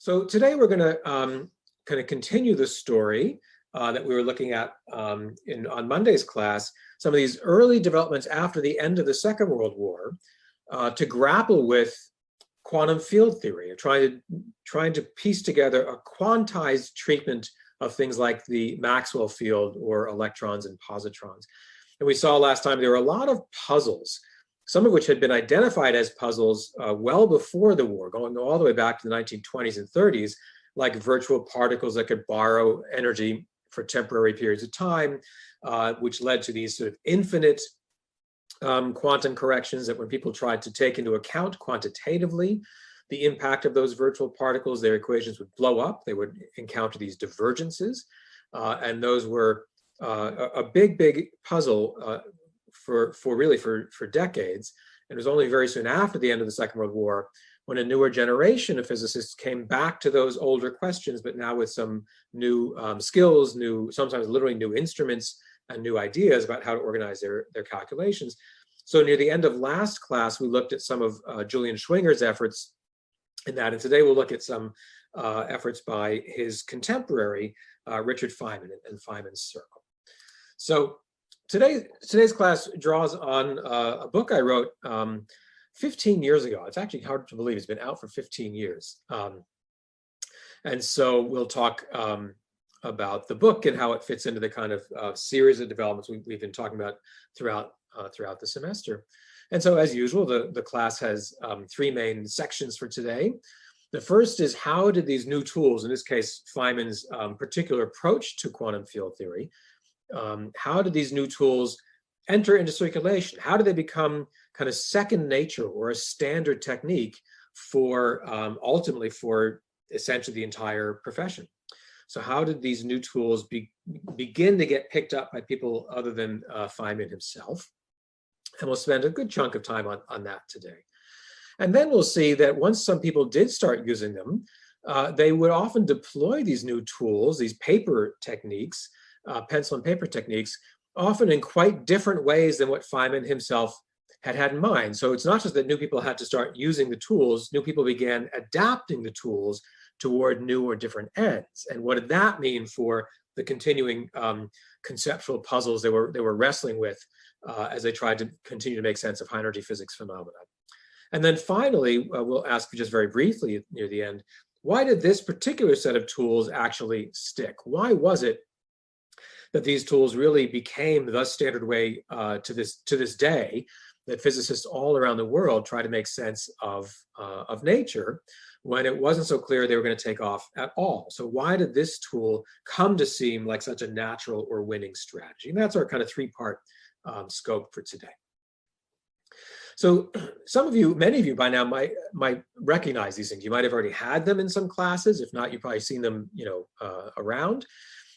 So today we're going to kind of continue the story that we were looking at on Monday's class, some of these early developments after the end of the Second World War to grapple with quantum field theory, trying to piece together a quantized treatment of things like the Maxwell field or electrons and positrons. And we saw last time there were a lot of puzzles, some of which had been identified as puzzles well before the war, going all the way back to the 1920s and 30s, like virtual particles that could borrow energy for temporary periods of time, which led to these sort of infinite quantum corrections that when people tried to take into account quantitatively the impact of those virtual particles, their equations would blow up. They would encounter these divergences. And those were a big puzzle for decades. And it was only very soon after the end of the Second World War when a newer generation of physicists came back to those older questions, but now with some new skills, sometimes literally new instruments and new ideas about how to organize their calculations. So near the end of last class, we looked at some of Julian Schwinger's efforts in that, and today we'll look at some efforts by his contemporary, Richard Feynman and Feynman's circle. So today's class draws on a book I wrote 15 years ago. It's actually hard to believe it's been out for 15 years. And so we'll talk about the book and how it fits into the kind of series of developments we've been talking about throughout the semester. And so as usual, the class has three main sections for today. The first is how did these new tools, in this case, Feynman's particular approach to quantum field theory, how did these new tools enter into circulation? How did they become kind of second nature or a standard technique for ultimately for essentially the entire profession? So how did these new tools begin to get picked up by people other than Feynman himself? And we'll spend a good chunk of time on that today. And then we'll see that once some people did start using them, they would often deploy these new tools, these paper techniques, pencil and paper techniques, often in quite different ways than what Feynman himself had in mind. So it's not just that new people had to start using the tools, new people began adapting the tools toward new or different ends. And what did that mean for the continuing conceptual puzzles they were wrestling with as they tried to continue to make sense of high energy physics phenomena? And then finally, we'll ask just very briefly near the end, why did this particular set of tools actually stick? Why was it that these tools really became the standard way to this day that physicists all around the world try to make sense of nature when it wasn't so clear they were going to take off at all? So why did this tool come to seem like such a natural or winning strategy? And that's our kind of three-part scope for today. So many of you by now might recognize these things. You might have already had them in some classes. If not, you've probably seen them, around.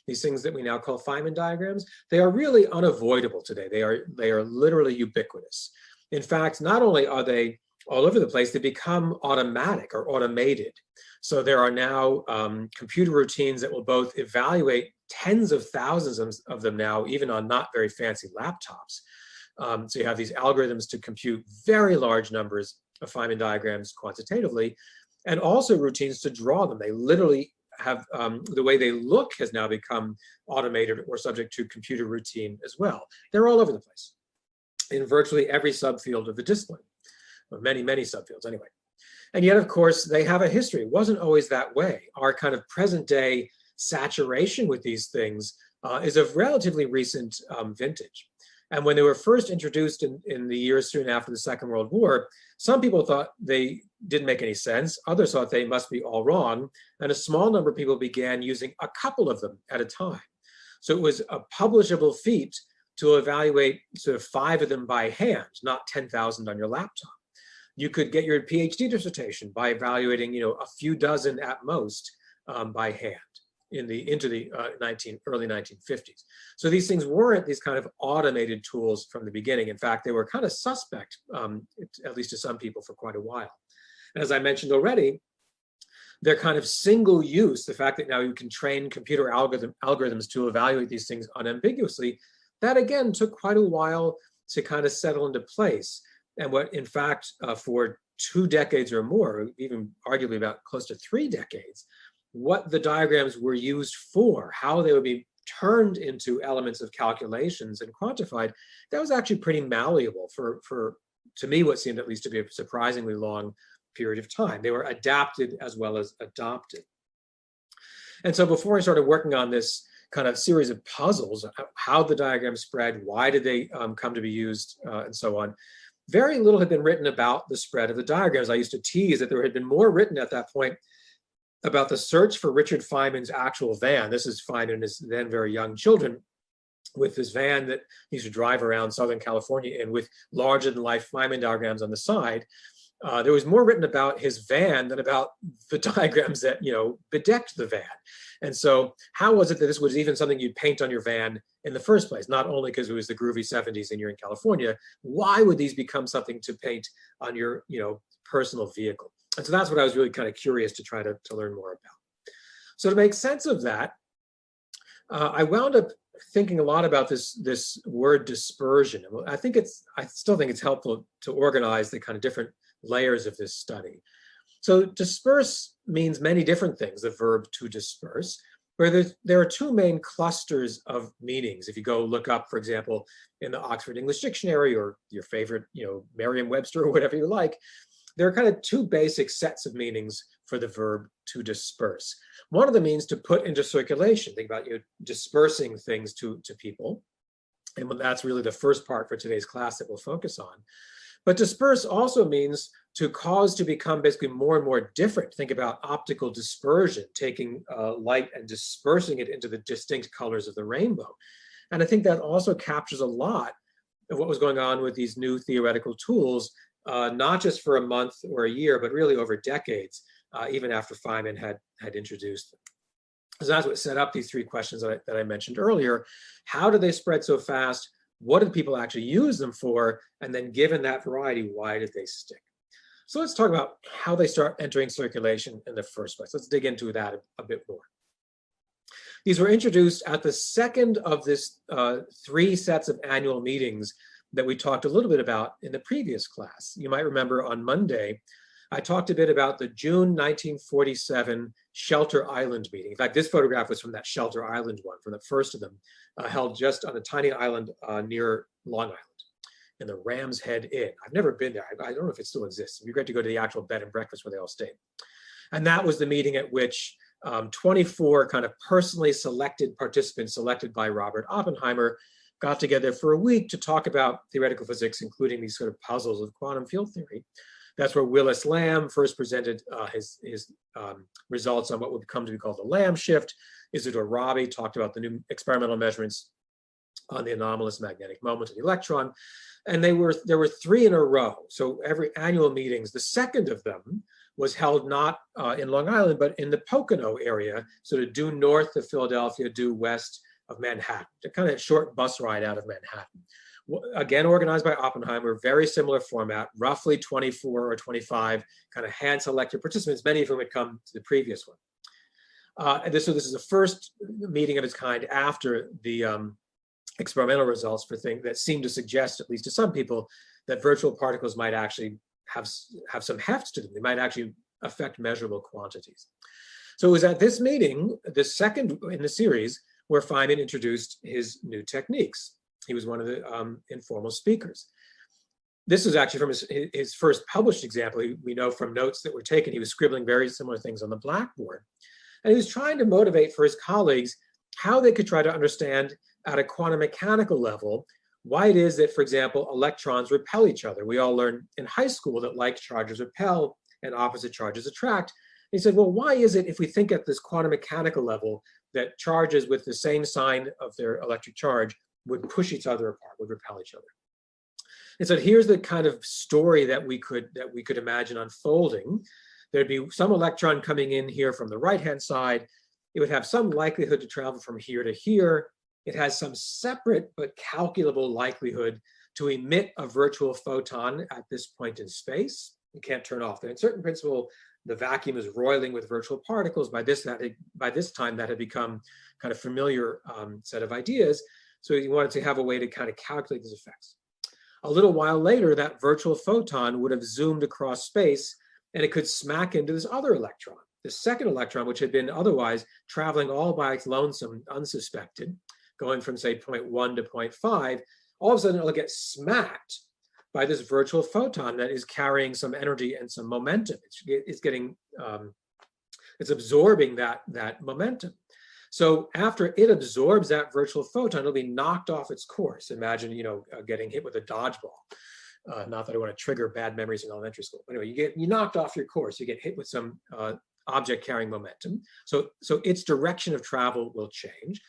These things that we now call Feynman diagrams, they are really unavoidable today. They are literally ubiquitous. In fact, not only are they all over the place, they become automatic or automated. So there are now computer routines that will both evaluate tens of thousands of them now, even on not very fancy laptops. So you have these algorithms to compute very large numbers of Feynman diagrams quantitatively, and also routines to draw them. They literally have, the way they look has now become automated or subject to computer routine as well. They're all over the place in virtually every subfield of the discipline, or many subfields anyway. And yet, of course, they have a history. It wasn't always that way. Our kind of present day saturation with these things is of relatively recent vintage. And when they were first introduced in the years soon after the Second World War, some people thought they didn't make any sense. Others thought they must be all wrong. And a small number of people began using a couple of them at a time. So it was a publishable feat to evaluate sort of 5 of them by hand, not 10,000 on your laptop. You could get your PhD dissertation by evaluating, a few dozen at most by hand into the early 1950s. So these things weren't these kind of automated tools from the beginning. In fact, they were kind of suspect, at least to some people, for quite a while. And as I mentioned already, they're kind of single use. The fact that now you can train computer algorithms to evaluate these things unambiguously, that again took quite a while to kind of settle into place. And what, in fact, for 2 decades or more, even arguably about close to 3 decades, what the diagrams were used for, how they would be turned into elements of calculations and quantified, that was actually pretty malleable for to me, what seemed at least to be a surprisingly long period of time. They were adapted as well as adopted. And so before I started working on this kind of series of puzzles, how the diagrams spread, why did they come to be used, and so on, very little had been written about the spread of the diagrams. I used to tease that there had been more written at that point about the search for Richard Feynman's actual van. This is Feynman and his then very young children with this van that he used to drive around Southern California in with larger than life Feynman diagrams on the side. There was more written about his van than about the diagrams that, bedecked the van. And so how was it that this was even something you'd paint on your van in the first place? Not only because it was the groovy 70s and you're in California, why would these become something to paint on your, personal vehicle? And so that's what I was really kind of curious to try to learn more about. So to make sense of that, I wound up thinking a lot about this word dispersion. I still think it's helpful to organize the kind of different layers of this study. So disperse means many different things, the verb to disperse, where there are 2 main clusters of meanings. If you go look up, for example, in the Oxford English Dictionary or your favorite, Merriam-Webster or whatever you like, there are kind of 2 basic sets of meanings for the verb to disperse. One of them means to put into circulation. Think about dispersing things to people. And that's really the first part for today's class that we'll focus on. But disperse also means to cause to become basically more and more different. Think about optical dispersion, taking light and dispersing it into the distinct colors of the rainbow. And I think that also captures a lot of what was going on with these new theoretical tools, not just for a month or a year, but really over decades, even after Feynman had introduced them. So that's what set up these 3 questions that I mentioned earlier. How do they spread so fast? What did people actually use them for? And then given that variety, why did they stick? So let's talk about how they start entering circulation in the first place. Let's dig into that a bit more. These were introduced at the second of this 3 sets of annual meetings that we talked a little bit about in the previous class. You might remember on Monday, I talked a bit about the June 1947 Shelter Island meeting. In fact, this photograph was from that Shelter Island one, from the first of them, held just on a tiny island near Long Island in the Ram's Head Inn. I've never been there. I don't know if it still exists. It'd be great to go to the actual bed and breakfast where they all stayed. And that was the meeting at which 24 kind of personally selected participants, selected by Robert Oppenheimer, got together for a week to talk about theoretical physics, including these sort of puzzles of quantum field theory. That's where Willis Lamb first presented his results on what would come to be called the Lamb shift. Isidore Rabi talked about the new experimental measurements on the anomalous magnetic moment of the electron. And there were 3 in a row. So every annual meetings, the second of them was held not in Long Island, but in the Pocono area, sort of due north of Philadelphia, due west of Manhattan, a kind of short bus ride out of Manhattan. Again, organized by Oppenheimer, very similar format, roughly 24 or 25 kind of hand-selected participants, many of whom had come to the previous one. So this is the first meeting of its kind after the experimental results for things that seem to suggest, at least to some people, that virtual particles might actually have some heft to them. They might actually affect measurable quantities. So it was at this meeting, the second in the series, where Feynman introduced his new techniques. He was one of the informal speakers. This is actually from his first published example. We know from notes that were taken, he was scribbling very similar things on the blackboard. And he was trying to motivate for his colleagues how they could try to understand at a quantum mechanical level why it is that, for example, electrons repel each other. We all learned in high school that like charges repel and opposite charges attract. And he said, well, why is it if we think at this quantum mechanical level that charges with the same sign of their electric charge would push each other apart, would repel each other? And so here's the kind of story that we could imagine unfolding. There'd be some electron coming in here from the right-hand side. It would have some likelihood to travel from here to here. It has some separate but calculable likelihood to emit a virtual photon at this point in space. You can't turn off the uncertain principle. The vacuum is roiling with virtual particles. By this time, that had become kind of familiar set of ideas. So you wanted to have a way to kind of calculate these effects. A little while later, that virtual photon would have zoomed across space, and it could smack into this other electron. The second electron, which had been otherwise traveling all by its lonesome, unsuspected, going from, say, point 1 to point 5, all of a sudden it'll get smacked by this virtual photon that is carrying some energy and some momentum. It's absorbing that momentum. So after it absorbs that virtual photon, it'll be knocked off its course. Imagine, getting hit with a dodgeball. Not that I want to trigger bad memories in elementary school. But anyway, you knocked off your course. You get hit with some object carrying momentum. So its direction of travel will change.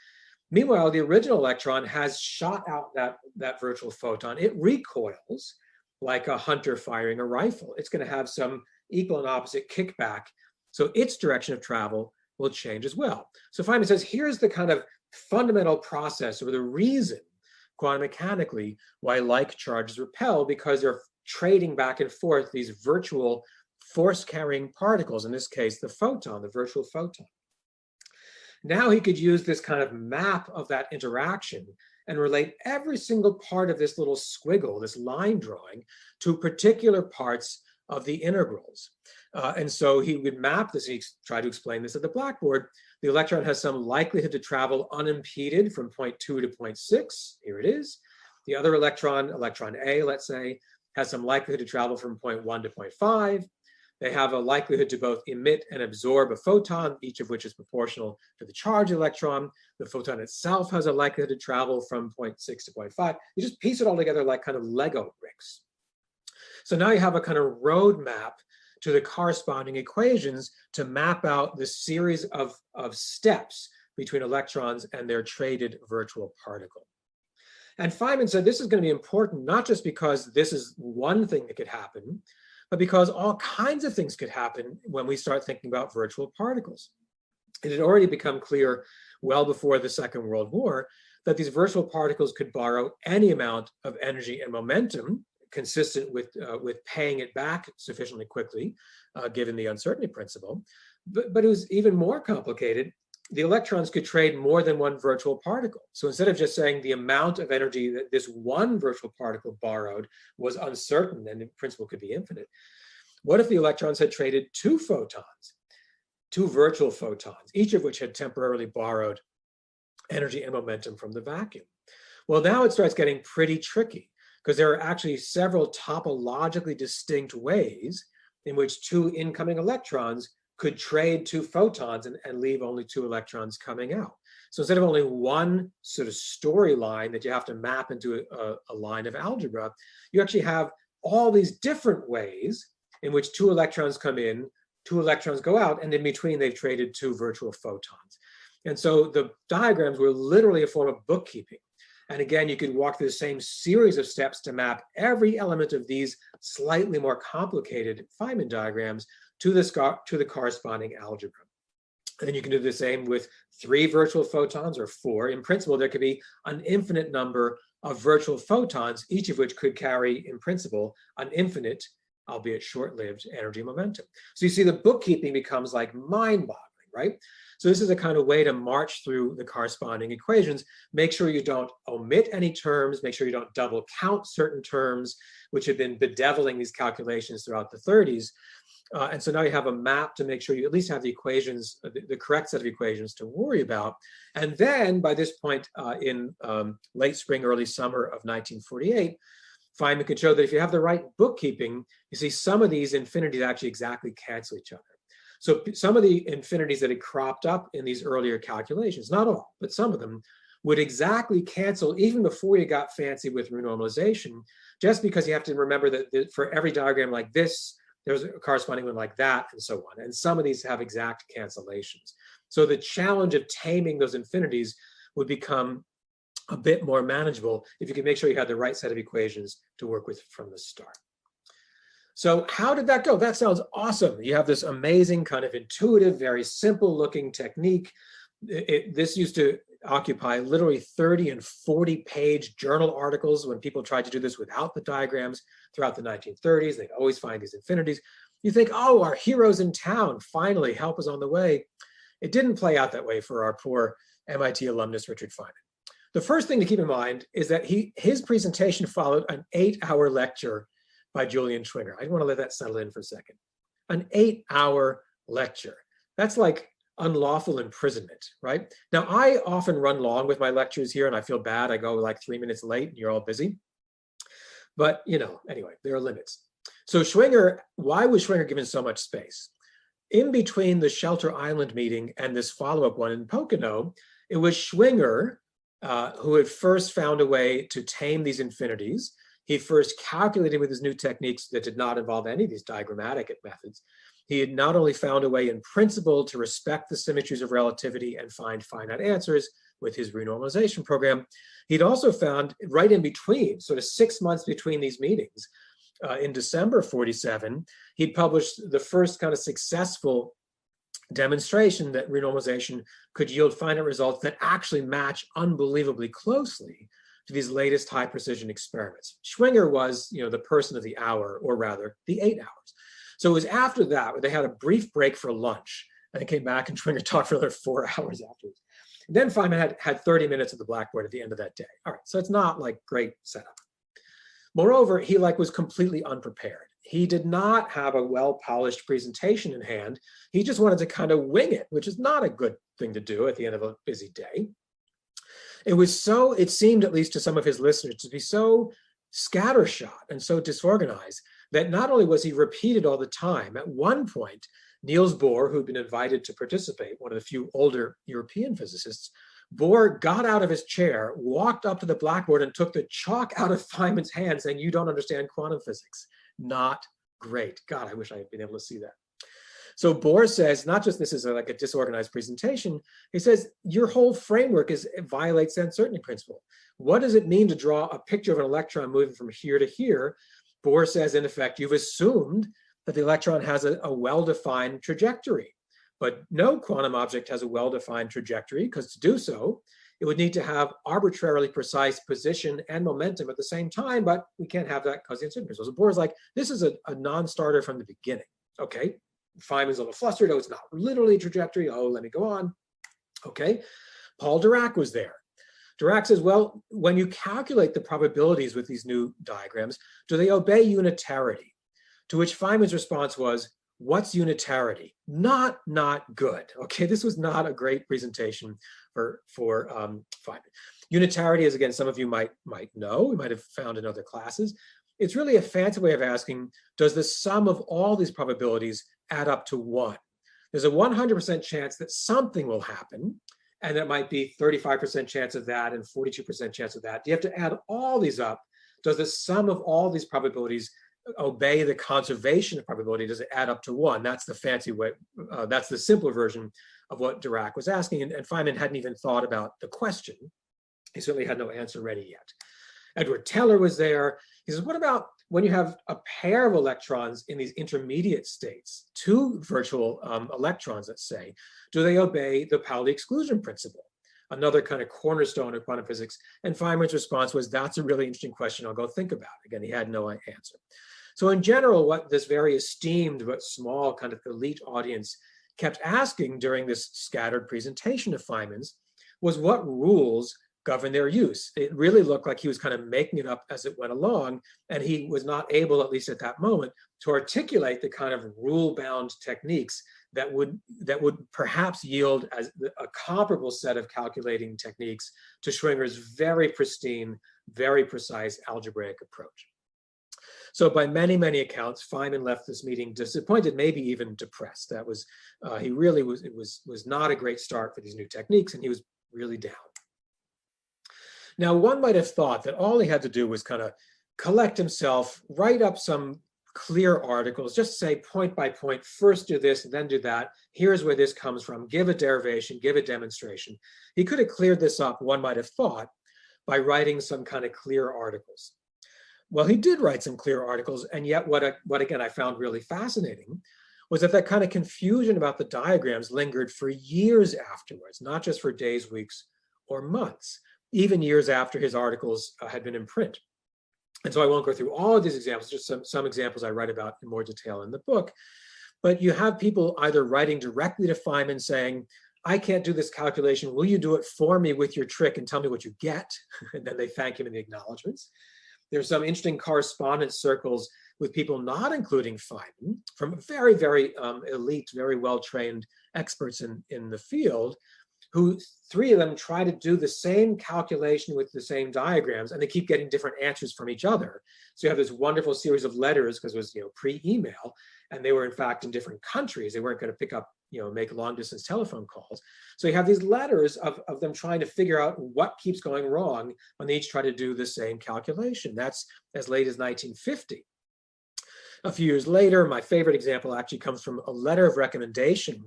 Meanwhile, the original electron has shot out that virtual photon. It recoils like a hunter firing a rifle. It's going to have some equal and opposite kickback. So its direction of travel will change as well. So Feynman says, here's the kind of fundamental process, or the reason quantum mechanically why like charges repel, because they're trading back and forth these virtual force-carrying particles, in this case, the photon, the virtual photon. Now he could use this kind of map of that interaction and relate every single part of this little squiggle, this line drawing, to particular parts of the integrals. And so he would map this. He tried to explain this at the blackboard. The electron has some likelihood to travel unimpeded from point 2 to point 6. Here it is. The other electron A, let's say, has some likelihood to travel from point 1 to point 5. They have a likelihood to both emit and absorb a photon, each of which is proportional to the charge electron. The photon itself has a likelihood to travel from point 6 to point 5. You just piece it all together like kind of Lego bricks. So now you have a kind of roadmap to the corresponding equations to map out the series of steps between electrons and their traded virtual particle. And Feynman said this is going to be important, not just because this is one thing that could happen, but because all kinds of things could happen when we start thinking about virtual particles. It had already become clear well before the Second World War that these virtual particles could borrow any amount of energy and momentum consistent with paying it back sufficiently quickly, given the uncertainty principle. But it was even more complicated. The electrons could trade more than one virtual particle. So instead of just saying the amount of energy that this one virtual particle borrowed was uncertain and in principle could be infinite, what if the electrons had traded two photons, two virtual photons, each of which had temporarily borrowed energy and momentum from the vacuum? Well, now it starts getting pretty tricky, because there are actually several topologically distinct ways in which two incoming electrons could trade two photons and leave only two electrons coming out. So instead of only one sort of storyline that you have to map into a line of algebra, you actually have all these different ways in which two electrons come in, two electrons go out, and in between they've traded two virtual photons. And so the diagrams were literally a form of bookkeeping. And again, you could walk through the same series of steps to map every element of these slightly more complicated Feynman diagrams to the corresponding algebra. And then you can do the same with 3 virtual photons or 4. In principle, there could be an infinite number of virtual photons, each of which could carry, in principle, an infinite, albeit short-lived, energy momentum. So you see the bookkeeping becomes like mind-boggling, right? So this is a kind of way to march through the corresponding equations. Make sure you don't omit any terms, make sure you don't double count certain terms, which have been bedeviling these calculations throughout the 30s. And so now you have a map to make sure you at least have the equations, the correct set of equations to worry about. And then by this point in late spring, early summer of 1948, Feynman could show that if you have the right bookkeeping, you see some of these infinities actually exactly cancel each other. So some of the infinities that had cropped up in these earlier calculations, not all, but some of them, would exactly cancel even before you got fancy with renormalization, just because you have to remember that for every diagram like this, there's a corresponding one like that, and so on. And some of these have exact cancellations. So the challenge of taming those infinities would become a bit more manageable if you can make sure you have the right set of equations to work with from the start. So how did that go? That sounds awesome. You have this amazing kind of intuitive, very simple looking technique. This used to occupy literally 30 and 40-page journal articles when people tried to do this without the diagrams throughout the 1930s. They'd always find these infinities. You think, oh, our heroes in town, finally, help is on the way. It didn't play out that way for our poor MIT alumnus, Richard Feynman. The first thing to keep in mind is that his presentation followed an 8-hour lecture by Julian Schwinger. I want to let that settle in for a second. An 8-hour lecture. That's like unlawful imprisonment, right? Now, I often run long with my lectures here and I feel bad. I go like 3 minutes late and you're all busy. But, anyway, there are limits. So Schwinger, why was Schwinger given so much space? In between the Shelter Island meeting and this follow-up one in Pocono, it was Schwinger who had first found a way to tame these infinities. He first calculated with his new techniques that did not involve any of these diagrammatic methods. He had not only found a way in principle to respect the symmetries of relativity and find finite answers with his renormalization program, he'd also found right in between, sort of 6 months between these meetings, in December 47, he'd published the first kind of successful demonstration that renormalization could yield finite results that actually match unbelievably closely to these latest high precision experiments. Schwinger was, the person of the hour, or rather the 8 hours. So it was after that where they had a brief break for lunch and came back and Schwinger talked for another 4 hours afterwards. And then Feynman had 30 minutes at the blackboard at the end of that day. All right, so it's not like great setup. Moreover, he was completely unprepared. He did not have a well-polished presentation in hand. He just wanted to kind of wing it, which is not a good thing to do at the end of a busy day. It seemed, at least to some of his listeners, to be so scattershot and so disorganized that not only was he repeated all the time, at one point, Niels Bohr, who'd been invited to participate, one of the few older European physicists, Bohr got out of his chair, walked up to the blackboard and took the chalk out of Feynman's hand saying, "You don't understand quantum physics." Not great. God, I wish I had been able to see that. So Bohr says, not just this is like a disorganized presentation, he says, your whole framework violates the uncertainty principle. What does it mean to draw a picture of an electron moving from here to here? Bohr says, in effect, you've assumed that the electron has a well-defined trajectory. But no quantum object has a well-defined trajectory, because to do so, it would need to have arbitrarily precise position and momentum at the same time, but we can't have that because the uncertainty principle. So Bohr's like, this is a non-starter from the beginning. Okay, Feynman's a little flustered. Oh, it's not literally a trajectory. Oh, let me go on. Okay, Paul Dirac was there. Dirac says, well, when you calculate the probabilities with these new diagrams, do they obey unitarity? To which Feynman's response was, what's unitarity? Not good. Okay, this was not a great presentation for Feynman. Unitarity, as again, some of you might know, we might have found in other classes. It's really a fancy way of asking, does the sum of all these probabilities add up to 1? There's a 100% chance that something will happen, and there might be 35% chance of that and 42% chance of that. You have to add all these up. Does the sum of all these probabilities obey the conservation of probability? Does it add up to 1? That's the fancy way, that's the simpler version of what Dirac was asking, and Feynman hadn't even thought about the question. He certainly had no answer ready yet. Edward Teller was there. He says, what about when you have a pair of electrons in these intermediate states, 2 virtual electrons, let's say, do they obey the Pauli exclusion principle? Another kind of cornerstone of quantum physics. And Feynman's response was, that's a really interesting question. I'll go think about it. Again, he had no answer. So in general, what this very esteemed but small kind of elite audience kept asking during this scattered presentation of Feynman's was what rules govern their use. It really looked like he was kind of making it up as it went along, and he was not able, at least at that moment, to articulate the kind of rule-bound techniques that would perhaps yield as a comparable set of calculating techniques to Schwinger's very pristine, very precise algebraic approach. So by many, many accounts, Feynman left this meeting disappointed, maybe even depressed. That was, he really was, it was not a great start for these new techniques, and he was really down. Now, one might have thought that all he had to do was kind of collect himself, write up some clear articles, just say point by point, first do this, then do that. Here's where this comes from. Give a derivation, give a demonstration. He could have cleared this up, one might have thought, by writing some kind of clear articles. Well, he did write some clear articles, and yet what again I found really fascinating was that kind of confusion about the diagrams lingered for years afterwards, not just for days, weeks, or months, even years after his articles had been in print. And so I won't go through all of these examples, just some examples I write about in more detail in the book. But you have people either writing directly to Feynman saying, I can't do this calculation. Will you do it for me with your trick and tell me what you get? And then they thank him in the acknowledgments. There's some interesting correspondence circles with people not including Feynman, from very, very elite, very well-trained experts in the field, who 3 of them try to do the same calculation with the same diagrams, and they keep getting different answers from each other. So you have this wonderful series of letters, because it was pre-email, and they were in fact in different countries. They weren't going to pick up, make long distance telephone calls. So you have these letters of them trying to figure out what keeps going wrong when they each try to do the same calculation. That's as late as 1950. A few years later, my favorite example actually comes from a letter of recommendation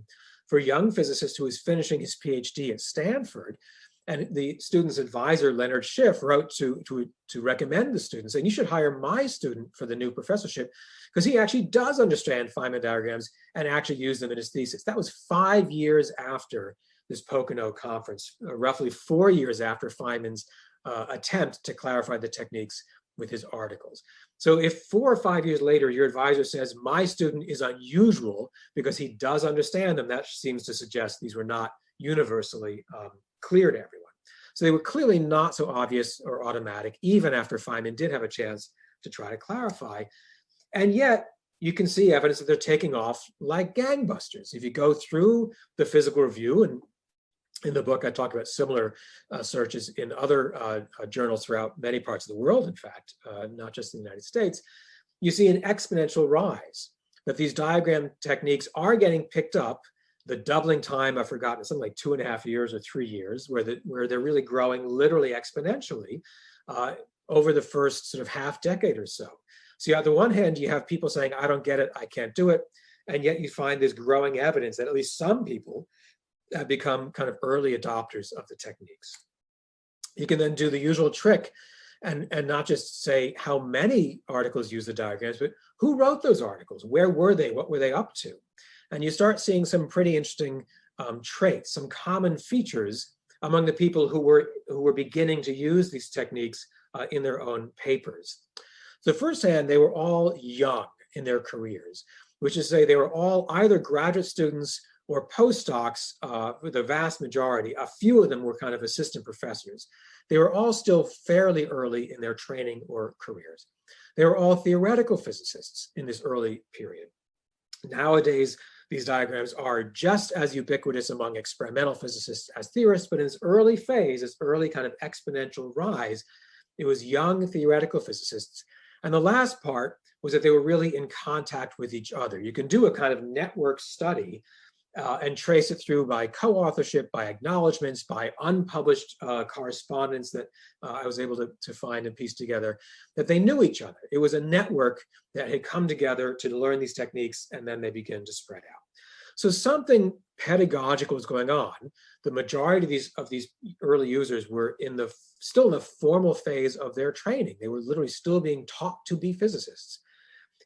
for a young physicist who was finishing his PhD at Stanford. And the student's advisor, Leonard Schiff, wrote to recommend the student, saying, you should hire my student for the new professorship, because he actually does understand Feynman diagrams and actually used them in his thesis. That was 5 years after this Pocono conference, roughly 4 years after Feynman's attempt to clarify the techniques with his articles. So if 4 or 5 years later, your advisor says, my student is unusual because he does understand them, that seems to suggest these were not universally clear to everyone. So they were clearly not so obvious or automatic, even after Feynman did have a chance to try to clarify. And yet, you can see evidence that they're taking off like gangbusters. If you go through the physical review, and in the book, I talk about similar searches in other journals throughout many parts of the world, in fact, not just in the United States, you see an exponential rise, that these diagram techniques are getting picked up. The doubling time, I've forgotten, something like 2.5 years or 3 years, where they're really growing literally exponentially over the first sort of half decade or so. So on the one hand, you have people saying, I don't get it, I can't do it. And yet you find this growing evidence that at least some people have become kind of early adopters of the techniques. You can then do the usual trick and not just say how many articles use the diagrams, but who wrote those articles? Where were they? What were they up to? And you start seeing some pretty interesting traits, some common features among the people who were beginning to use these techniques in their own papers. So firsthand, they were all young in their careers, which is to say they were all either graduate students or postdocs, the vast majority. A few of them were kind of assistant professors. They were all still fairly early in their training or careers. They were all theoretical physicists in this early period. Nowadays, these diagrams are just as ubiquitous among experimental physicists as theorists, but in this early phase, this early kind of exponential rise, it was young theoretical physicists. And the last part was that they were really in contact with each other. You can do a kind of network study and trace it through by co-authorship, by acknowledgements, by unpublished correspondence that I was able to find and piece together, that they knew each other. It was a network that had come together to learn these techniques, and then they began to spread out. So something pedagogical was going on. The majority of these early users were still in the formal phase of their training. They were literally still being taught to be physicists.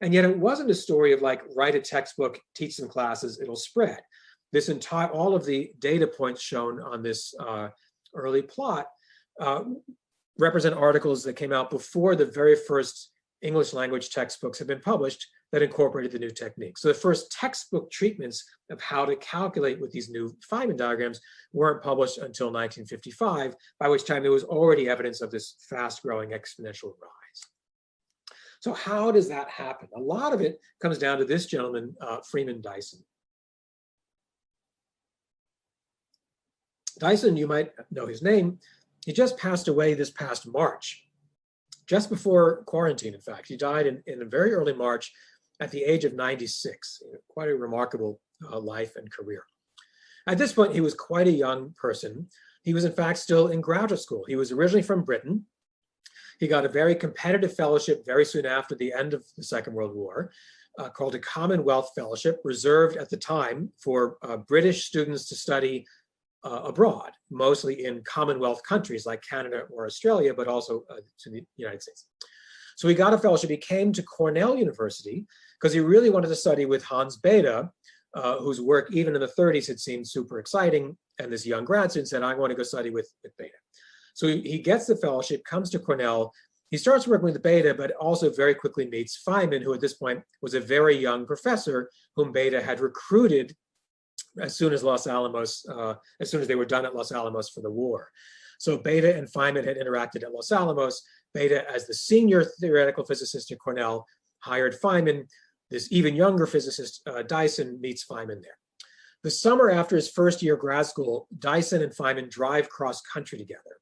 And yet it wasn't a story of like, write a textbook, teach some classes, it'll spread. All of the data points shown on this early plot represent articles that came out before the very first English language textbooks had been published that incorporated the new techniques. So the first textbook treatments of how to calculate with these new Feynman diagrams weren't published until 1955, by which time there was already evidence of this fast-growing exponential rise. So how does that happen? A lot of it comes down to this gentleman, Freeman Dyson. Dyson, you might know his name. He just passed away this past March, just before quarantine, in fact. He died in a very early March at the age of 96. Quite a remarkable life and career. At this point, he was quite a young person. He was, in fact, still in graduate school. He was originally from Britain. He got a very competitive fellowship very soon after the end of the Second World War, called a Commonwealth Fellowship, reserved at the time for British students to study abroad, mostly in Commonwealth countries like Canada or Australia, but also to the United States. So he got a fellowship. He came to Cornell University because he really wanted to study with Hans Bethe, whose work even in the 30s had seemed super exciting. And this young grad student said, I want to go study with Bethe. So he gets the fellowship, comes to Cornell. He starts working with Bethe, but also very quickly meets Feynman, who at this point was a very young professor whom Bethe had recruited as soon as as soon as they were done at Los Alamos for the war. So Bethe and Feynman had interacted at Los Alamos. Bethe, as the senior theoretical physicist at Cornell, hired Feynman. This even younger physicist, Dyson, meets Feynman there. The summer after his first year of grad school, Dyson and Feynman drive cross country together.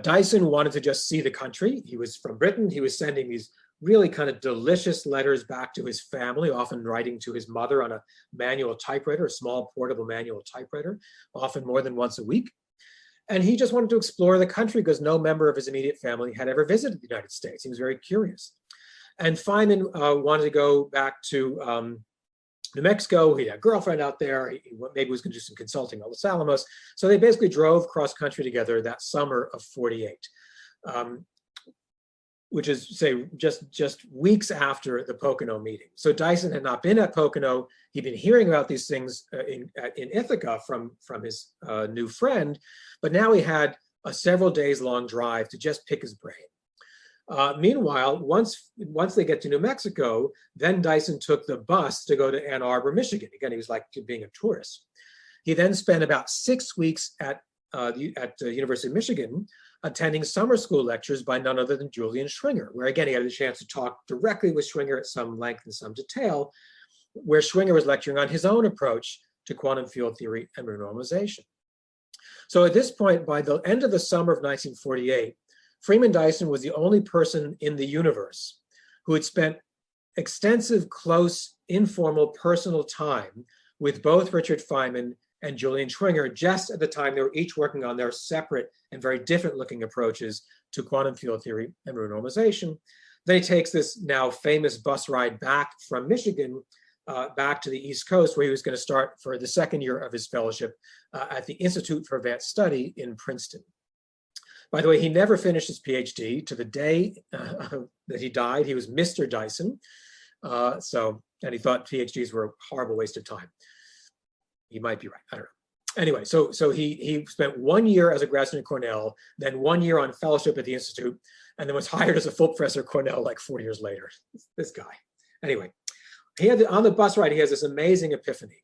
Dyson wanted to just see the country. He was from Britain. He was sending these really kind of delicious letters back to his family, often writing to his mother on a manual typewriter, a small portable manual typewriter, often more than once a week. And he just wanted to explore the country because no member of his immediate family had ever visited the United States. He was very curious. And Feynman wanted to go back to New Mexico. He had a girlfriend out there. He maybe was going to do some consulting at Los Alamos. So they basically drove cross country together that summer of 48, which is, say, just weeks after the Pocono meeting. So Dyson had not been at Pocono. He'd been hearing about these things in Ithaca from his new friend, but now he had a several days long drive to just pick his brain. Meanwhile, once they get to New Mexico, then Dyson took the bus to go to Ann Arbor, Michigan. Again, he was like being a tourist. He then spent about 6 weeks at the University of Michigan attending summer school lectures by none other than Julian Schwinger, where again, he had a chance to talk directly with Schwinger at some length and some detail, where Schwinger was lecturing on his own approach to quantum field theory and renormalization. So at this point, by the end of the summer of 1948, Freeman Dyson was the only person in the universe who had spent extensive, close, informal, personal time with both Richard Feynman and Julian Schwinger just at the time they were each working on their separate and very different looking approaches to quantum field theory and renormalization. Then he takes this now famous bus ride back from Michigan back to the East Coast, where he was going to start for the second year of his fellowship at the Institute for Advanced Study in Princeton. By the way, he never finished his PhD. To the day that he died, he was Mr. Dyson. And he thought PhDs were a horrible waste of time. He might be right, I don't know. Anyway, so he spent 1 year as a grad student at Cornell, then 1 year on fellowship at the Institute, and then was hired as a full professor at Cornell like 4 years later. This guy. Anyway, on the bus ride, he has this amazing epiphany.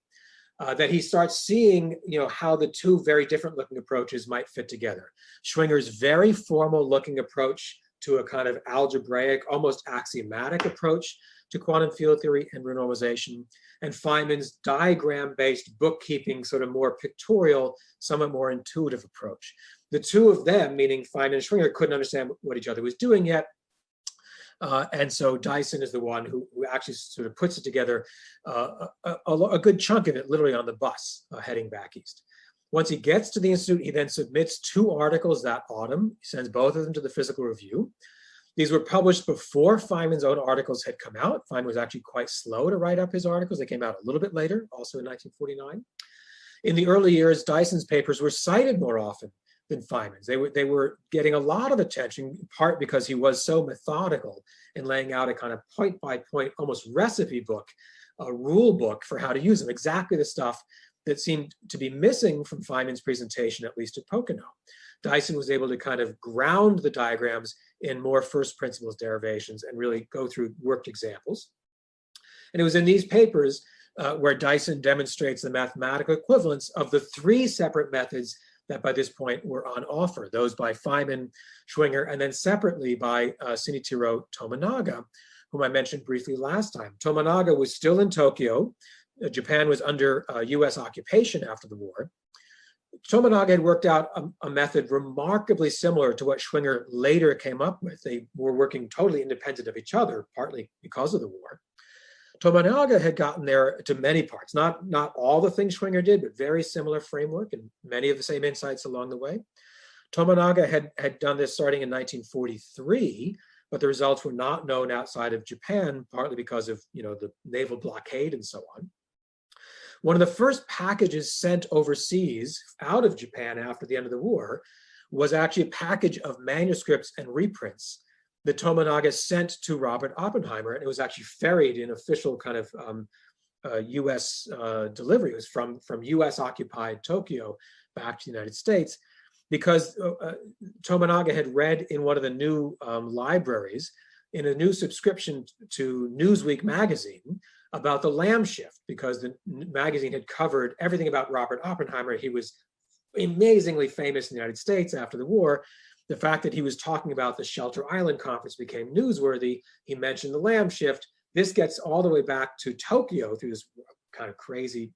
That he starts seeing, how the two very different looking approaches might fit together. Schwinger's very formal looking approach to a kind of algebraic, almost axiomatic approach to quantum field theory and renormalization, and Feynman's diagram-based bookkeeping, sort of more pictorial, somewhat more intuitive approach. The two of them, meaning Feynman and Schwinger, couldn't understand what each other was doing yet. And so Dyson is the one who actually sort of puts it together, a good chunk of it literally on the bus heading back east. Once he gets to the Institute, he then submits 2 articles that autumn. He sends both of them to the Physical Review. These were published before Feynman's own articles had come out. Feynman was actually quite slow to write up his articles. They came out a little bit later, also in 1949. In the early years, Dyson's papers were cited more often than Feynman's. They were getting a lot of attention, in part because he was so methodical in laying out a kind of point-by-point, almost recipe book, a rule book for how to use them, exactly the stuff that seemed to be missing from Feynman's presentation, at least at Pocono. Dyson was able to kind of ground the diagrams in more first principles derivations and really go through worked examples. And it was in these papers where Dyson demonstrates the mathematical equivalence of the 3 separate methods that by this point were on offer, those by Feynman, Schwinger, and then separately by Shinichiro Tominaga, whom I mentioned briefly last time. Tominaga was still in Tokyo. Japan was under US occupation after the war. Tominaga had worked out a method remarkably similar to what Schwinger later came up with. They were working totally independent of each other, partly because of the war. Tominaga had gotten there to many parts, not all the things Schwinger did, but very similar framework and many of the same insights along the way. Tominaga had done this starting in 1943, but the results were not known outside of Japan, partly because of the naval blockade and so on. One of the first packages sent overseas out of Japan after the end of the war was actually a package of manuscripts and reprints that Tominaga sent to Robert Oppenheimer, and it was actually ferried in official kind of US delivery. It was from US occupied Tokyo back to the United States, because Tominaga had read in one of the new libraries, in a new subscription to Newsweek magazine, about the lamb shift, because the magazine had covered everything about Robert Oppenheimer. He was amazingly famous in the United States after the war. The fact that he was talking about the Shelter Island Conference became newsworthy. He mentioned the lamb shift. This gets all the way back to Tokyo through this kind of crazy,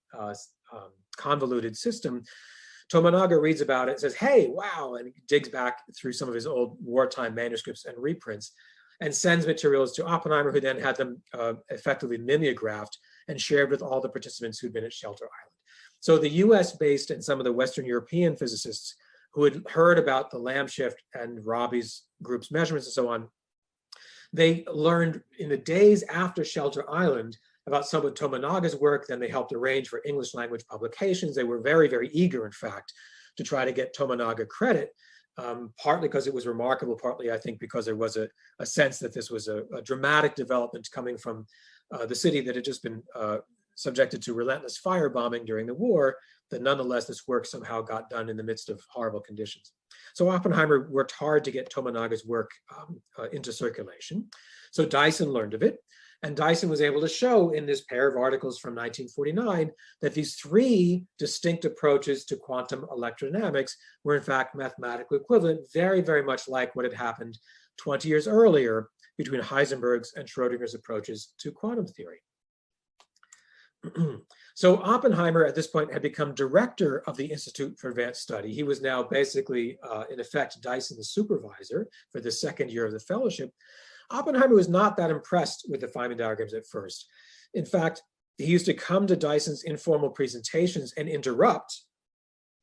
convoluted system. Tomonaga reads about it and says, hey, wow, and he digs back through some of his old wartime manuscripts and reprints and sends materials to Oppenheimer, who then had them effectively mimeographed and shared with all the participants who'd been at Shelter Island. So the US-based and some of the Western European physicists who had heard about the lamb shift and Robbie's group's measurements and so on, they learned in the days after Shelter Island about some of Tomonaga's work. Then they helped arrange for English language publications. They were very, very eager, in fact, to try to get Tomonaga credit, partly because it was remarkable, partly, I think, because there was a sense that this was a dramatic development coming from the city that had just been subjected to relentless firebombing during the war, that nonetheless this work somehow got done in the midst of horrible conditions. So Oppenheimer worked hard to get Tomonaga's work into circulation. So Dyson learned of it, and Dyson was able to show in this pair of articles from 1949 that these three distinct approaches to quantum electrodynamics were in fact mathematically equivalent, very, very much like what had happened 20 years earlier between Heisenberg's and Schrodinger's approaches to quantum theory. So Oppenheimer at this point had become director of the Institute for Advanced Study. He was now basically, in effect, Dyson's supervisor for the second year of the fellowship. Oppenheimer was not that impressed with the Feynman diagrams at first. In fact, he used to come to Dyson's informal presentations and interrupt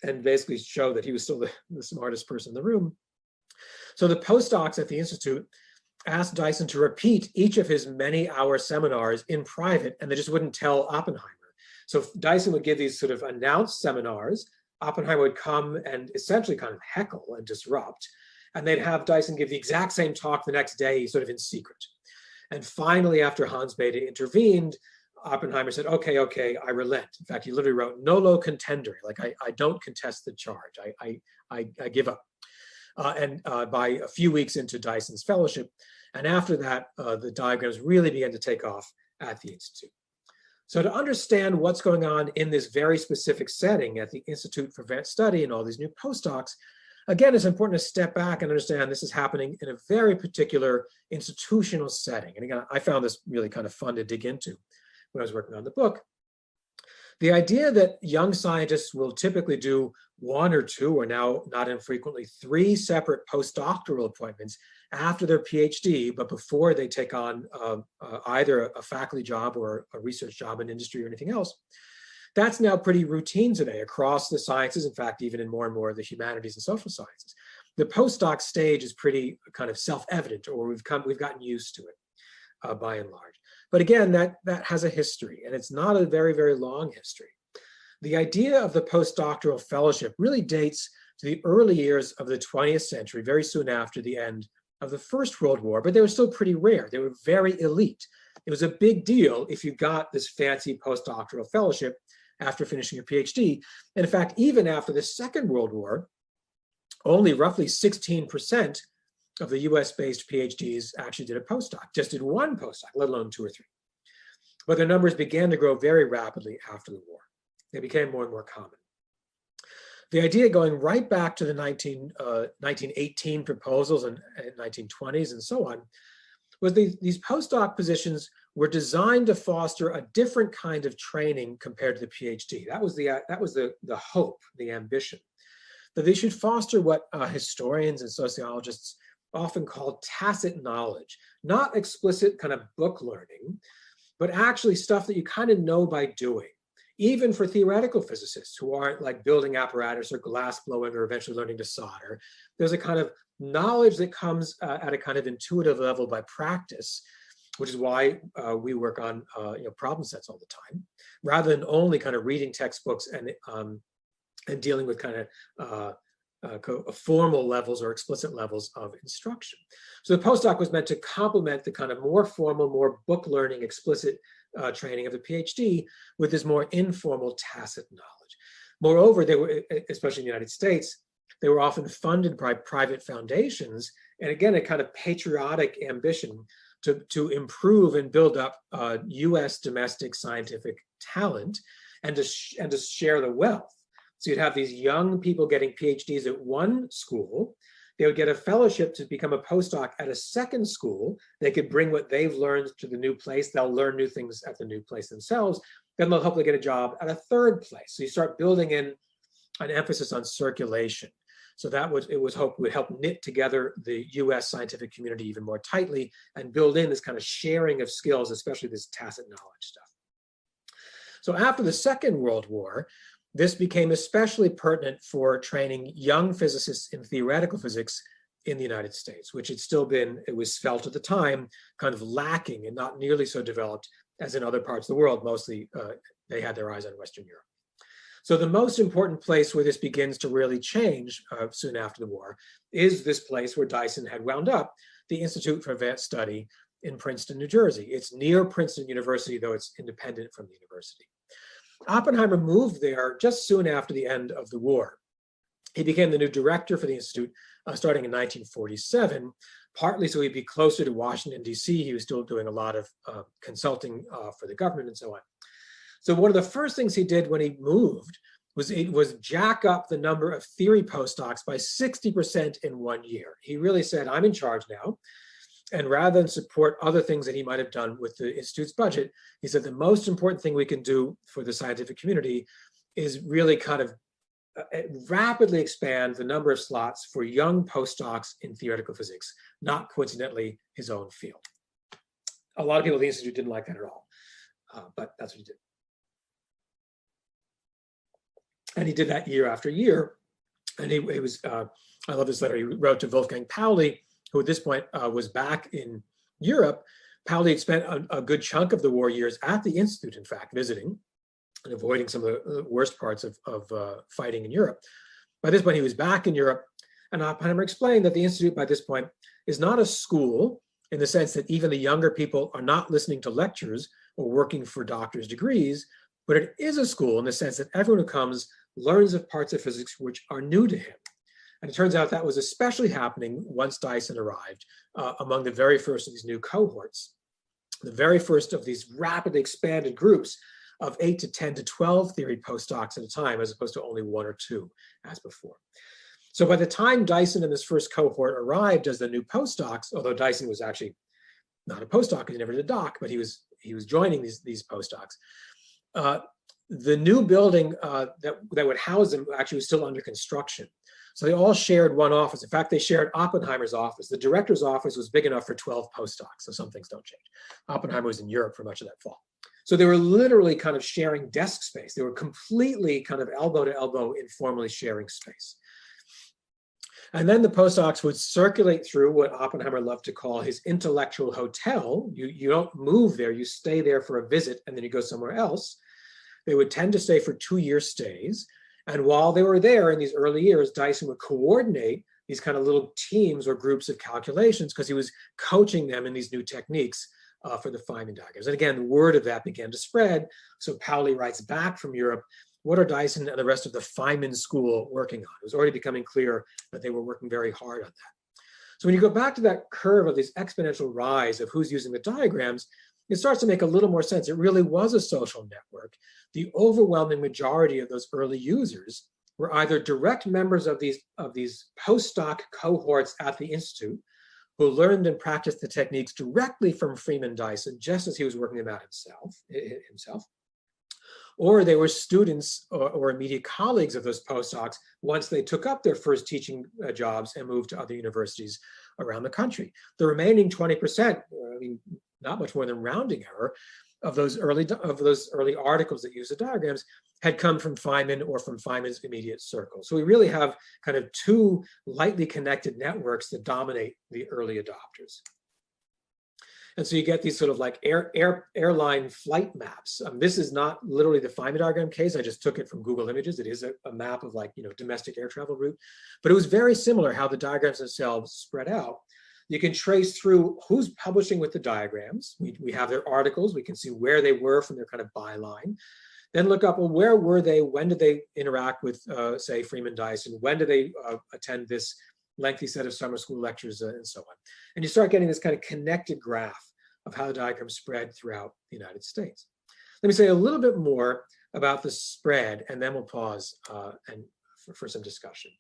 and basically show that he was still the smartest person in the room. So the postdocs at the Institute asked Dyson to repeat each of his many-hour seminars in private, and they just wouldn't tell Oppenheimer. So Dyson would give these sort of announced seminars. Oppenheimer would come and essentially kind of heckle and disrupt, and they'd have Dyson give the exact same talk the next day, sort of in secret. And finally, after Hans Bethe intervened, Oppenheimer said, okay, I relent. In fact, he literally wrote, nolo contendere, like I don't contest the charge, I give up. By a few weeks into Dyson's fellowship. And after that, the diagrams really began to take off at the Institute. So to understand what's going on in this very specific setting at the Institute for Advanced Study and all these new postdocs, again, it's important to step back and understand this is happening in a very particular institutional setting. And again, I found this really kind of fun to dig into when I was working on the book. The idea that young scientists will typically do one or two, or now not infrequently, three separate postdoctoral appointments after their PhD, but before they take on either a faculty job or a research job in industry or anything else, that's now pretty routine today across the sciences, in fact, even in more and more of the humanities and social sciences. The postdoc stage is pretty kind of self-evident, or we've gotten used to it by and large. But again, that has a history, and it's not a very, very long history. The idea of the postdoctoral fellowship really dates to the early years of the 20th century, very soon after the end of the First World War, but they were still pretty rare. They were very elite. It was a big deal if you got this fancy postdoctoral fellowship after finishing your PhD. And in fact, even after the Second World War, only roughly 16% of the US-based PhDs actually did a postdoc, just did one postdoc, let alone two or three. But their numbers began to grow very rapidly after the war. They became more and more common. The idea going right back to the 1918 proposals and 1920s and so on was these postdoc positions were designed to foster a different kind of training compared to the PhD. That was the hope, the ambition, that they should foster what historians and sociologists often call tacit knowledge, not explicit kind of book learning, but actually stuff that you kind of know by doing. Even for theoretical physicists who aren't like building apparatus or glass blowing or eventually learning to solder, there's a kind of knowledge that comes at a kind of intuitive level by practice, which is why we work on problem sets all the time, rather than only kind of reading textbooks and dealing with kind of formal levels or explicit levels of instruction. So the postdoc was meant to complement the kind of more formal, more book learning, explicit training of the PhD with this more informal, tacit knowledge. Moreover, they were, especially in the United States, they were often funded by private foundations, and again, a kind of patriotic ambition to improve and build up US domestic scientific talent and to share the wealth. So you'd have these young people getting PhDs at one school. They would get a fellowship to become a postdoc at a second school. They could bring what they've learned to the new place. They'll learn new things at the new place themselves. Then they'll hopefully get a job at a third place. So you start building in an emphasis on circulation. So it was hoped would help knit together the US scientific community even more tightly and build in this kind of sharing of skills, especially this tacit knowledge stuff. So after the Second World War, this became especially pertinent for training young physicists in theoretical physics in the United States, which had still been, it was felt at the time, kind of lacking and not nearly so developed as in other parts of the world. Mostly they had their eyes on Western Europe. So the most important place where this begins to really change soon after the war is this place where Dyson had wound up, the Institute for Advanced Study in Princeton, New Jersey. It's near Princeton University, though it's independent from the university. Oppenheimer moved there just soon after the end of the war. He became the new director for the Institute starting in 1947, partly so he'd be closer to Washington, D.C. He was still doing a lot of consulting for the government and so on. So one of the first things he did when he moved was jack up the number of theory postdocs by 60% in 1 year. He really said, I'm in charge now. And rather than support other things that he might have done with the Institute's budget, he said the most important thing we can do for the scientific community is really kind of rapidly expand the number of slots for young postdocs in theoretical physics, not coincidentally his own field. A lot of people at the Institute didn't like that at all, but that's what he did. And he did that year after year. And he was, I love this letter he wrote to Wolfgang Pauli, who at this point was back in Europe. Pauli had spent a good chunk of the war years at the Institute, in fact, visiting and avoiding some of the worst parts of fighting in Europe. By this point, he was back in Europe, and Oppenheimer explained that the Institute by this point is not a school in the sense that even the younger people are not listening to lectures or working for doctor's degrees, but it is a school in the sense that everyone who comes learns of parts of physics which are new to him. And it turns out that was especially happening once Dyson arrived among the very first of these new cohorts, the very first of these rapidly expanded groups of 8 to 10 to 12 theory postdocs at a time, as opposed to only 1 or 2 as before. So by the time Dyson and this first cohort arrived as the new postdocs, although Dyson was actually not a postdoc, he never did a doc, but he was joining these postdocs. The new building that would house them actually was still under construction. So they all shared one office. In fact, they shared Oppenheimer's office. The director's office was big enough for 12 postdocs, so some things don't change. Oppenheimer was in Europe for much of that fall. So they were literally kind of sharing desk space. They were completely kind of elbow to elbow, informally sharing space. And then the postdocs would circulate through what Oppenheimer loved to call his intellectual hotel. You don't move there, you stay there for a visit, and then you go somewhere else. They would tend to stay for 2-year stays. And while they were there in these early years, Dyson would coordinate these kind of little teams or groups of calculations because he was coaching them in these new techniques for the Feynman diagrams. And again, the word of that began to spread. So Pauli writes back from Europe, what are Dyson and the rest of the Feynman school working on? It was already becoming clear that they were working very hard on that. So when you go back to that curve of this exponential rise of who's using the diagrams, it starts to make a little more sense. It really was a social network. The overwhelming majority of those early users were either direct members of these postdoc cohorts at the Institute who learned and practiced the techniques directly from Freeman Dyson, just as he was working them out himself, or they were students or immediate colleagues of those postdocs once they took up their first teaching jobs and moved to other universities around the country. The remaining 20%, I mean, not much more than rounding error, of those early articles that use the diagrams had come from Feynman or from Feynman's immediate circle. So we really have kind of 2 lightly connected networks that dominate the early adopters. And so you get these sort of like airline flight maps. This is not literally the Feynman diagram case. I just took it from Google Images. It is a map of, like, domestic air travel route, but it was very similar how the diagrams themselves spread out. You can trace through who's publishing with the diagrams. We have their articles. We can see where they were from their kind of byline. Then look up, well, where were they? When did they interact with, say, Freeman Dyson? When did they attend this lengthy set of summer school lectures and so on? And you start getting this kind of connected graph of how the diagram spread throughout the United States. Let me say a little bit more about the spread, and then we'll pause for some discussion.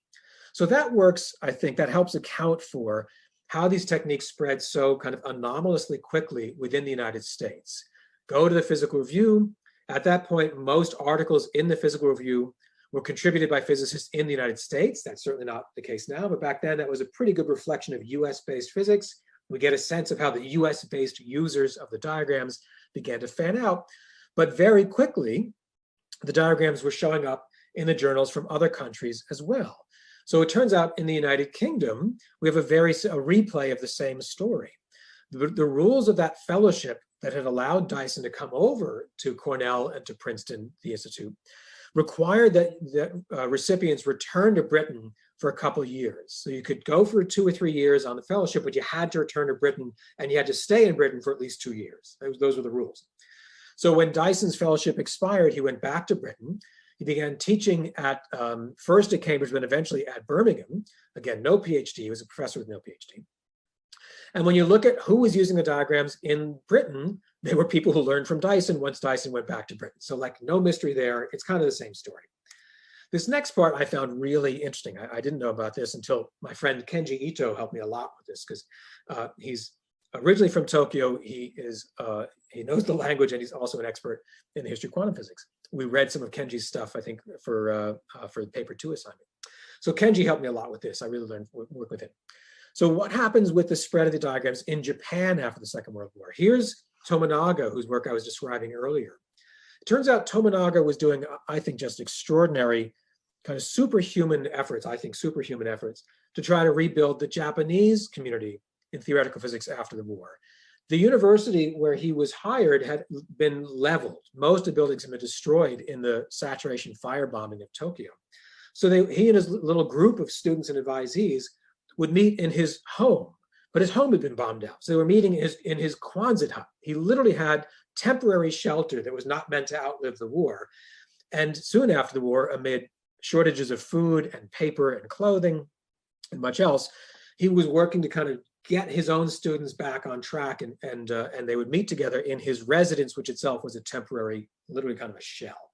So that works, I think, that helps account for how these techniques spread so kind of anomalously quickly within the United States. Go to the Physical Review. At that point, most articles in the Physical Review were contributed by physicists in the United States. That's certainly not the case now, but back then that was a pretty good reflection of US-based physics. We get a sense of how the US-based users of the diagrams began to fan out. But very quickly, the diagrams were showing up in the journals from other countries as well. So it turns out in the United Kingdom, we have a replay of the same story. The rules of that fellowship that had allowed Dyson to come over to Cornell and to Princeton, the Institute, required that recipients return to Britain for a couple years. So you could go for 2 or 3 years on the fellowship, but you had to return to Britain, and you had to stay in Britain for at least 2 years. Those were the rules. So when Dyson's fellowship expired, he went back to Britain. He began teaching at first at Cambridge, but eventually at Birmingham. Again, no PhD. He was a professor with no PhD. And when you look at who was using the diagrams in Britain, they were people who learned from Dyson once Dyson went back to Britain. So like no mystery there. It's kind of the same story. This next part I found really interesting. I didn't know about this until my friend Kenji Ito helped me a lot with this, because he's originally from Tokyo. He knows the language, and he's also an expert in the history of quantum physics. We read some of Kenji's stuff, I think, for the paper 2 assignment. So Kenji helped me a lot with this. I really learned to work with him. So what happens with the spread of the diagrams in Japan after the Second World War? Here's Tomonaga, whose work I was describing earlier. It turns out Tomonaga was doing, I think, just extraordinary kind of superhuman efforts to try to rebuild the Japanese community in theoretical physics after the war. The university where he was hired had been leveled. Most of the buildings had been destroyed in the saturation firebombing of Tokyo. So he and his little group of students and advisees would meet in his home, but his home had been bombed out. So they were meeting in his Quonset hut. He literally had temporary shelter that was not meant to outlive the war. And soon after the war, amid shortages of food and paper and clothing and much else, he was working to kind of get his own students back on track, and they would meet together in his residence, which itself was a temporary, literally kind of a shell.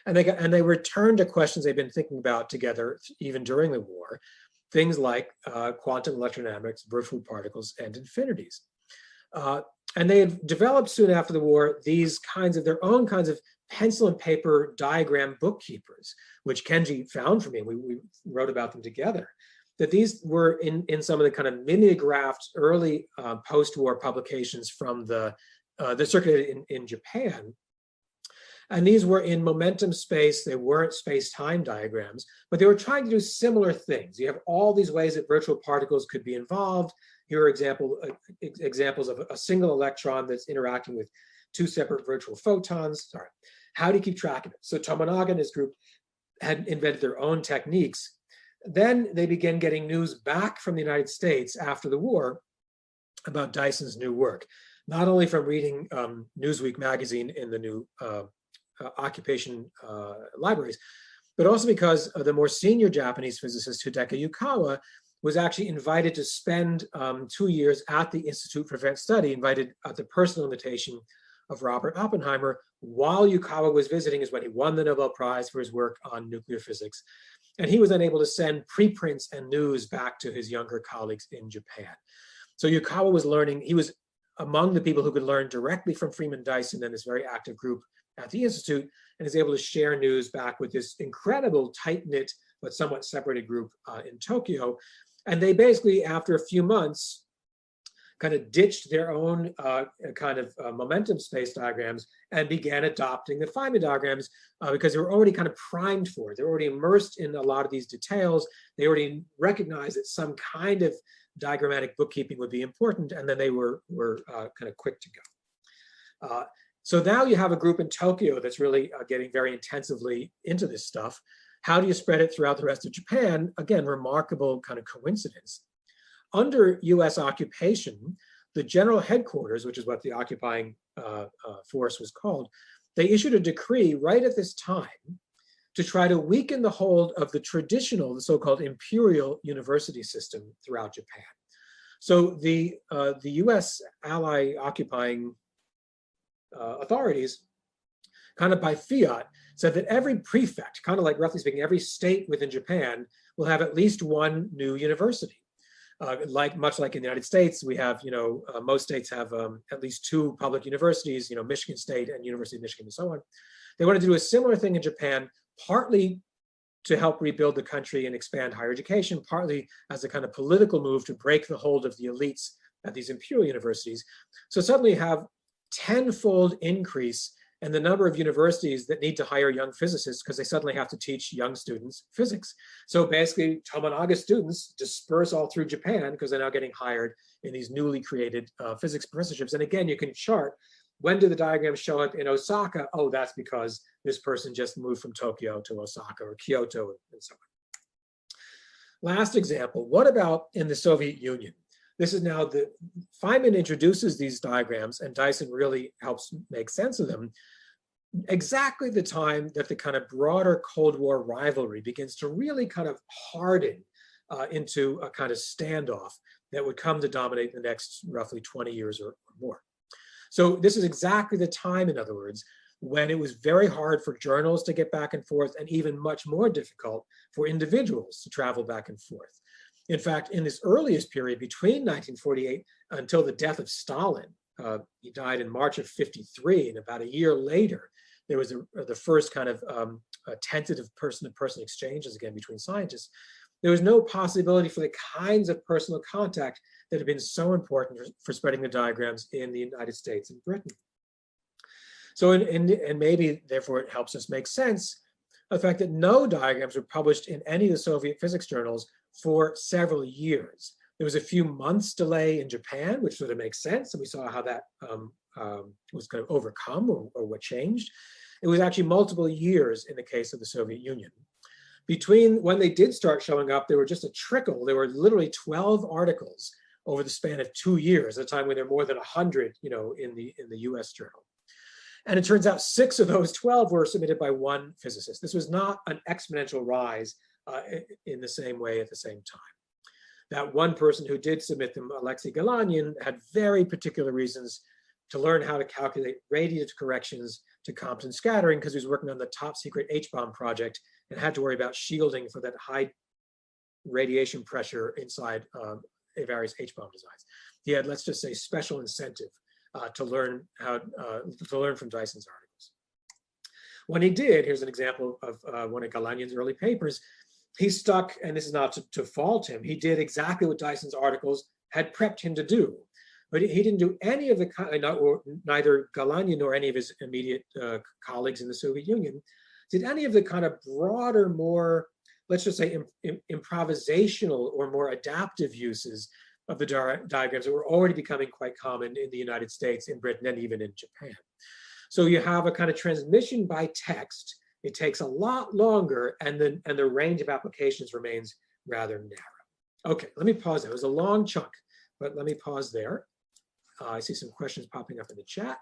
And they returned to questions they'd been thinking about together even during the war, things like quantum electrodynamics, virtual particles, and infinities. And they had developed soon after the war these kinds of their own kinds of pencil and paper diagram bookkeepers, which Kenji found for me. We wrote about them together. That these were in some of the kind of mimeographed early post-war publications from that circulated in Japan. And these were in momentum space. They weren't space-time diagrams, but they were trying to do similar things. You have all these ways that virtual particles could be involved. Here are examples of a single electron that's interacting with 2 separate virtual photons. Sorry. How do you keep track of it? So Tomonaga and his group had invented their own techniques. Then they began getting news back from the United States after the war about Dyson's new work, not only from reading Newsweek magazine in the new occupation libraries, but also because the more senior Japanese physicist Hideki Yukawa was actually invited to spend 2 years at the Institute for Advanced Study, invited at the personal invitation of Robert Oppenheimer. While Yukawa was visiting is when he won the Nobel Prize for his work on nuclear physics. And he was then able to send preprints and news back to his younger colleagues in Japan. So Yukawa was learning, he was among the people who could learn directly from Freeman Dyson and this very active group at the Institute, and is able to share news back with this incredible tight-knit but somewhat separated group in Tokyo. And they basically, after a few months, kind of ditched their own momentum space diagrams and began adopting the Feynman diagrams because they were already kind of primed for it. They were already immersed in a lot of these details. They already recognized that some kind of diagrammatic bookkeeping would be important, and then they were kind of quick to go. So now you have a group in Tokyo that's really getting very intensively into this stuff. How do you spread it throughout the rest of Japan? Again, remarkable kind of coincidence. Under US occupation, the general headquarters, which is what the occupying force was called, they issued a decree right at this time to try to weaken the hold of the traditional, the so-called imperial university system throughout Japan. So the US ally occupying authorities, kind of by fiat, said that every prefect, kind of like roughly speaking, every state within Japan will have at least one new university. Much like in the United States, we have, most states have at least two public universities, Michigan State and University of Michigan and so on. They wanted to do a similar thing in Japan, partly to help rebuild the country and expand higher education, partly as a kind of political move to break the hold of the elites at these imperial universities. So suddenly you have tenfold increase in the number of universities that need to hire young physicists because they suddenly have to teach young students physics. So basically, Tomonaga students disperse all through Japan because they're now getting hired in these newly created physics professorships. And again, you can chart, when do the diagrams show up in Osaka? Oh, that's because this person just moved from Tokyo to Osaka or Kyoto and so on. Last example, what about in the Soviet Union? This is now Feynman introduces these diagrams and Dyson really helps make sense of them. Exactly the time that the kind of broader Cold War rivalry begins to really kind of harden into a kind of standoff that would come to dominate the next roughly 20 years or more. So this is exactly the time, in other words, when it was very hard for journals to get back and forth and even much more difficult for individuals to travel back and forth. In fact, in this earliest period between 1948 until the death of Stalin, he died in March of '53, and about a year later, there was the first kind of tentative person-to-person exchanges again between scientists. There was no possibility for the kinds of personal contact that have been so important for spreading the diagrams in the United States and Britain. So, and maybe therefore it helps us make sense of the fact that no diagrams were published in any of the Soviet physics journals for several years. There was a few months delay in Japan, which sort of makes sense, and we saw how that was kind of overcome or what changed. It was actually multiple years in the case of the Soviet Union. Between when they did start showing up, there were just a trickle. There were literally 12 articles over the span of 2 years, at a time when there were more than 100, in the US journal. And it turns out 6 of those 12 were submitted by one physicist. This was not an exponential rise in the same way at the same time. That one person who did submit them, Alexei Galanin, had very particular reasons to learn how to calculate radiative corrections to Compton scattering because he was working on the top secret H-bomb project and had to worry about shielding for that high radiation pressure inside various H-bomb designs. He had, let's just say, special incentive to learn from Dyson's articles. When he did, here's an example of one of Galanin's early papers. He stuck, and this is not to fault him, he did exactly what Dyson's articles had prepped him to do. But he didn't do any of the, neither Galanin nor any of his immediate colleagues in the Soviet Union did any of the kind of broader, more, let's just say, improvisational or more adaptive uses of the diagrams that were already becoming quite common in the United States, in Britain, and even in Japan. So you have a kind of transmission by text. It takes a lot longer, and the range of applications remains rather narrow. Okay, let me pause there. It was a long chunk, but let me pause there. I see some questions popping up in the chat.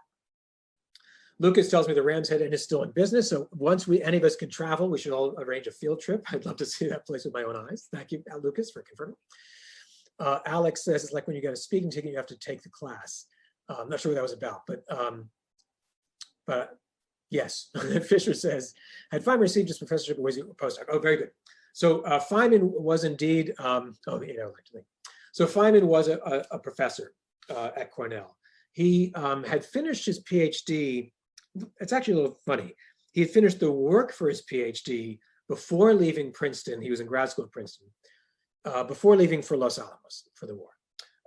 Lucas tells me the Ram's Head Inn is still in business. So once any of us can travel, we should all arrange a field trip. I'd love to see that place with my own eyes. Thank you, Lucas, for confirming. Alex says it's like when you get a speaking ticket, you have to take the class. I'm not sure what that was about, but yes. Fisher says, had Feynman received his professorship or was he a postdoc? Oh, very good. So Feynman was indeed, so Feynman was a professor at Cornell. He had finished his PhD. It's actually a little funny. He had finished the work for his PhD before leaving Princeton. He was in grad school at Princeton, before leaving for Los Alamos for the war.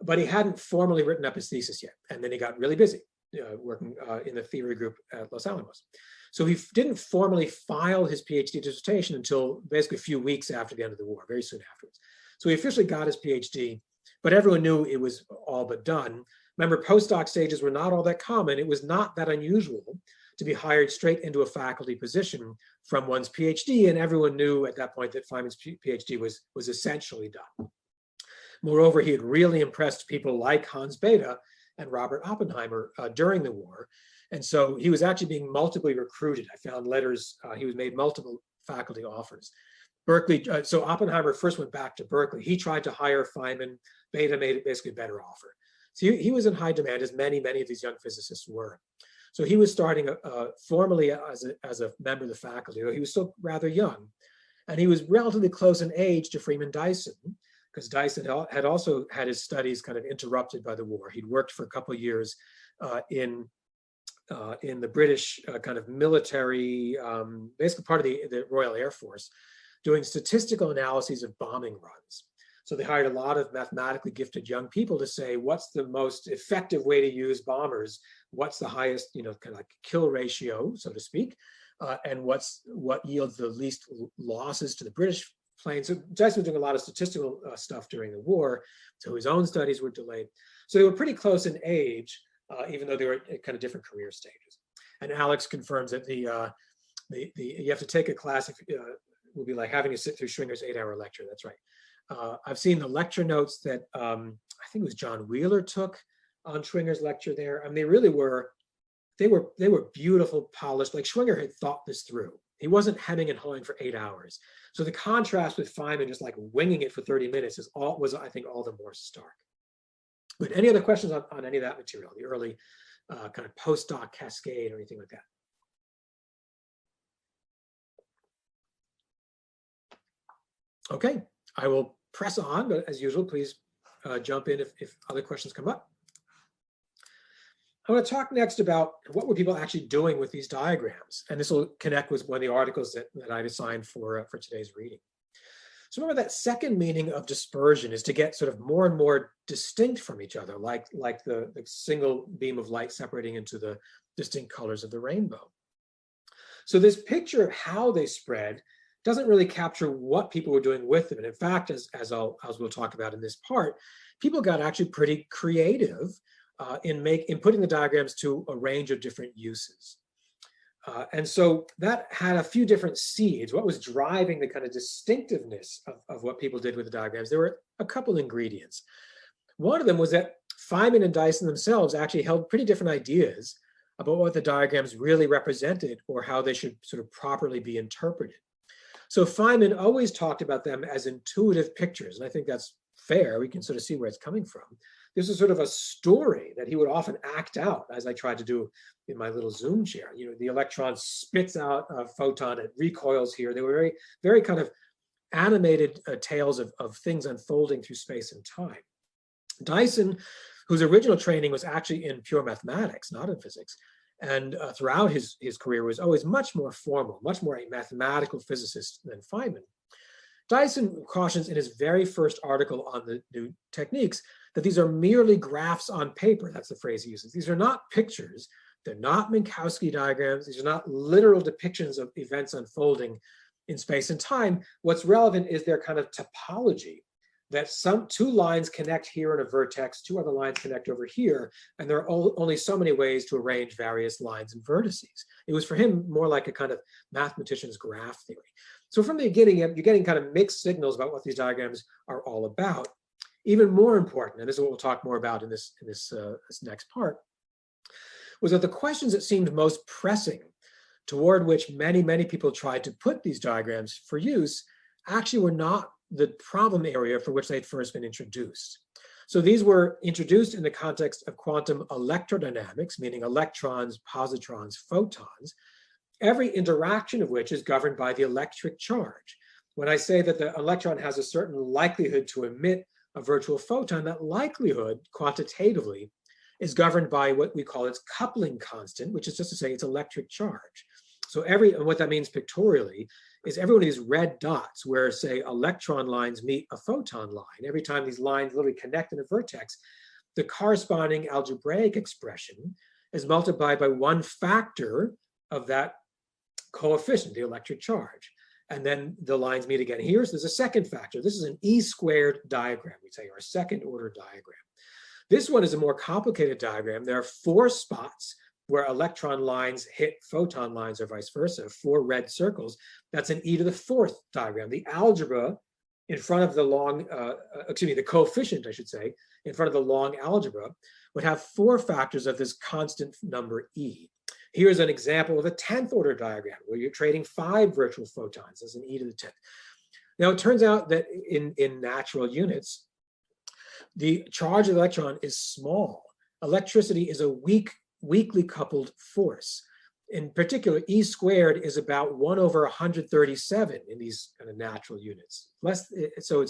But he hadn't formally written up his thesis yet. And then he got really busy working in the theory group at Los Alamos. So he didn't formally file his PhD dissertation until basically a few weeks after the end of the war, very soon afterwards. So he officially got his PhD, but everyone knew it was all but done. Remember, postdoc stages were not all that common. It was not that unusual to be hired straight into a faculty position from one's PhD, and everyone knew at that point that Feynman's PhD was essentially done. Moreover, he had really impressed people like Hans Bethe and Robert Oppenheimer during the war, and so he was actually being multiply recruited. I found letters, he was made multiple faculty offers. Berkeley, so Oppenheimer first went back to Berkeley. He tried to hire Feynman. Beta made it basically a better offer. So he was in high demand, as many of these young physicists were. So he was starting formally as a member of the faculty, though he was still rather young. And he was relatively close in age to Freeman Dyson, because Dyson had also had his studies kind of interrupted by the war. He'd worked for a couple of years in the British kind of military, basically part of the Royal Air Force, doing statistical analyses of bombing runs. So they hired a lot of mathematically gifted young people to say, what's the most effective way to use bombers? What's the highest, kind of like kill ratio, so to speak, and what yields the least losses to the British planes? So Dyson was doing a lot of statistical stuff during the war, so his own studies were delayed. So they were pretty close in age, even though they were at kind of different career stages. And Alex confirms that you have to take a class, will be like having to sit through Schwinger's 8-hour lecture. That's right. I've seen the lecture notes that I think it was John Wheeler took on Schwinger's lecture there. I mean, they really were, they were beautiful, polished. Like Schwinger had thought this through. He wasn't hemming and hawing for 8 hours. So the contrast with Feynman just like winging it for 30 minutes was I think all the more stark. But any other questions on any of that material, the early kind of postdoc cascade or anything like that? Okay, I will press on, but as usual, please jump in if other questions come up. I want to talk next about what were people actually doing with these diagrams, and this will connect with one of the articles that I've assigned for today's reading. So remember that second meaning of dispersion is to get sort of more and more distinct from each other, like the single beam of light separating into the distinct colors of the rainbow. So this picture of how they spread doesn't really capture what people were doing with them. And in fact, as we'll talk about in this part, people got actually pretty creative in putting the diagrams to a range of different uses. And so that had a few different seeds. What was driving the kind of distinctiveness of what people did with the diagrams? There were a couple ingredients. One of them was that Feynman and Dyson themselves actually held pretty different ideas about what the diagrams really represented or how they should sort of properly be interpreted. So Feynman always talked about them as intuitive pictures, and I think that's fair. We can sort of see where it's coming from. This is sort of a story that he would often act out, as I tried to do in my little Zoom chair. The electron spits out a photon, it recoils here. They were very, very kind of animated tales of things unfolding through space and time. Dyson, whose original training was actually in pure mathematics, not in physics, and throughout his career was always much more formal, much more a mathematical physicist than Feynman. Dyson cautions in his very first article on the new techniques that these are merely graphs on paper. That's the phrase he uses. These are not pictures. They're not Minkowski diagrams. These are not literal depictions of events unfolding in space and time. What's relevant is their kind of topology, that two lines connect here in a vertex, two other lines connect over here, and there are only so many ways to arrange various lines and vertices. It was for him more like a kind of mathematician's graph theory. So from the beginning, you're getting kind of mixed signals about what these diagrams are all about. Even more important, and this is what we'll talk more about in this next part, was that the questions that seemed most pressing, toward which many people tried to put these diagrams for use, actually were not the problem area for which they'd first been introduced. So these were introduced in the context of quantum electrodynamics, meaning electrons, positrons, photons, every interaction of which is governed by the electric charge. When I say that the electron has a certain likelihood to emit a virtual photon, that likelihood quantitatively is governed by what we call its coupling constant, which is just to say its electric charge. So and what that means pictorially is every one of these red dots where, say, electron lines meet a photon line, every time these lines literally connect in a vertex, the corresponding algebraic expression is multiplied by one factor of that coefficient, the electric charge. And then the lines meet again. There's a second factor. This is an E-squared diagram, we say, or a second order diagram. This one is a more complicated diagram. There are 4 spots where electron lines hit photon lines or vice versa, 4 red circles. That's an e⁴ diagram. The algebra in front of the the coefficient, I should say, in front of the long algebra would have 4 factors of this constant number e. Here's an example of a 10th order diagram where you're trading 5 virtual photons as an e⁻⁻⁻. Now, it turns out that in natural units, the charge of the electron is small. Electricity is a weakly coupled force. In particular, E squared is about 1 over 137 in these kind of natural units. So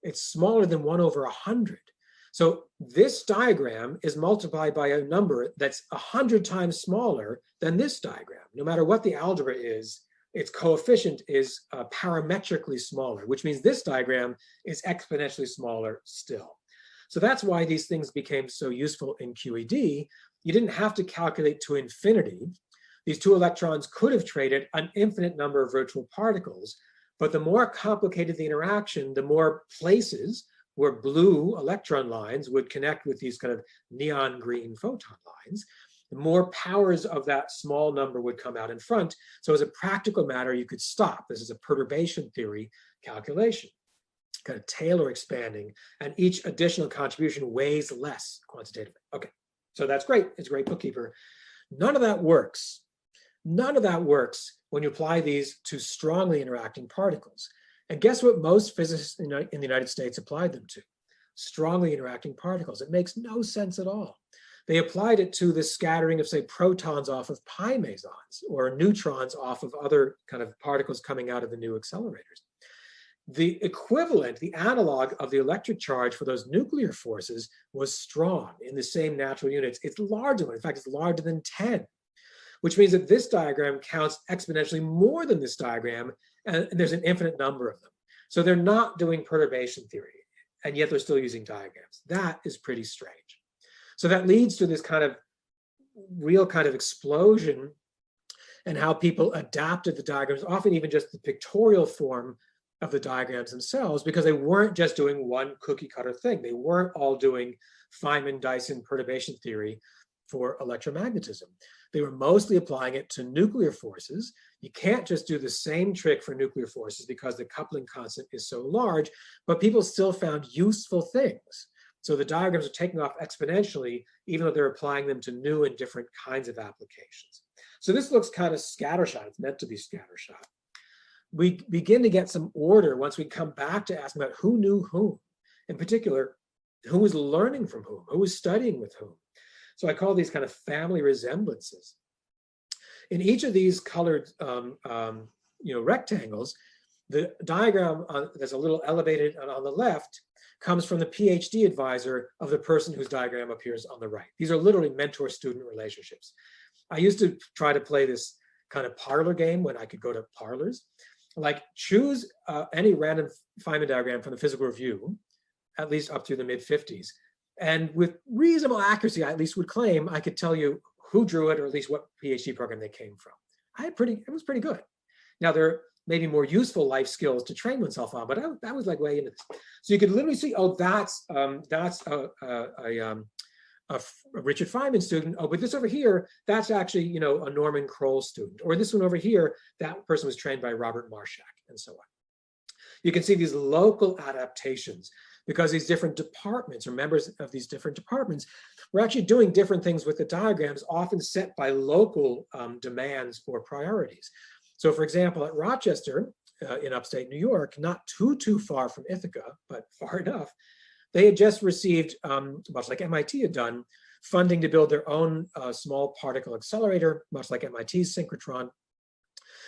it's smaller than 1 over 100. So this diagram is multiplied by a number that's 100 times smaller than this diagram. No matter what the algebra is, its coefficient is parametrically smaller, which means this diagram is exponentially smaller still. So that's why these things became so useful in QED. You didn't have to calculate to infinity. These two electrons could have traded an infinite number of virtual particles, but the more complicated the interaction, the more places where blue electron lines would connect with these kind of neon green photon lines, the more powers of that small number would come out in front. So as a practical matter, you could stop. This is a perturbation theory calculation, kind of Taylor expanding, and each additional contribution weighs less quantitatively. Okay, so that's great. It's a great bookkeeper. None of that works. None of that works when you apply these to strongly interacting particles. And guess what most physicists in the United States applied them to? Strongly interacting particles. It makes no sense at all. They applied it to the scattering of, say, protons off of pi mesons or neutrons off of other kind of particles coming out of the new accelerators. The equivalent, the analog of the electric charge for those nuclear forces was strong in the same natural units. It's larger. In fact, it's larger than 10, which means that this diagram counts exponentially more than this diagram, and there's an infinite number of them. So they're not doing perturbation theory, and yet they're still using diagrams. That is pretty strange. So that leads to this kind of real kind of explosion and how people adapted the diagrams, often even just the pictorial form of the diagrams themselves, because they weren't just doing one cookie cutter thing. They weren't all doing Feynman-Dyson perturbation theory for electromagnetism. They were mostly applying it to nuclear forces. You can't just do the same trick for nuclear forces because the coupling constant is so large, but people still found useful things. So the diagrams are taking off exponentially, even though they're applying them to new and different kinds of applications. So this looks kind of scattershot. It's meant to be scattershot. We begin to get some order once we come back to asking about who knew whom. In particular, who was learning from whom, who was studying with whom. So I call these kind of family resemblances. In each of these colored rectangles, the diagram that's a little elevated on the left comes from the PhD advisor of the person whose diagram appears on the right. These are literally mentor-student relationships. I used to try to play this kind of parlor game when I could go to parlors. Like choose any random Feynman diagram from the Physical Review, at least up through the mid-50s. And with reasonable accuracy, I at least would claim I could tell you who drew it or at least what PhD program they came from. It was pretty good. Now there may be more useful life skills to train oneself on, but that was like way into this. So you could literally see, oh, that's a Richard Feynman student. Oh, but this over here, that's actually, a Norman Kroll student. Or this one over here, that person was trained by Robert Marshak, and so on. You can see these local adaptations because these different departments or members of these different departments were actually doing different things with the diagrams, often set by local demands or priorities. So for example, at Rochester in upstate New York, not too far from Ithaca, but far enough, they had just received, much like MIT had done, funding to build their own small particle accelerator, much like MIT's synchrotron.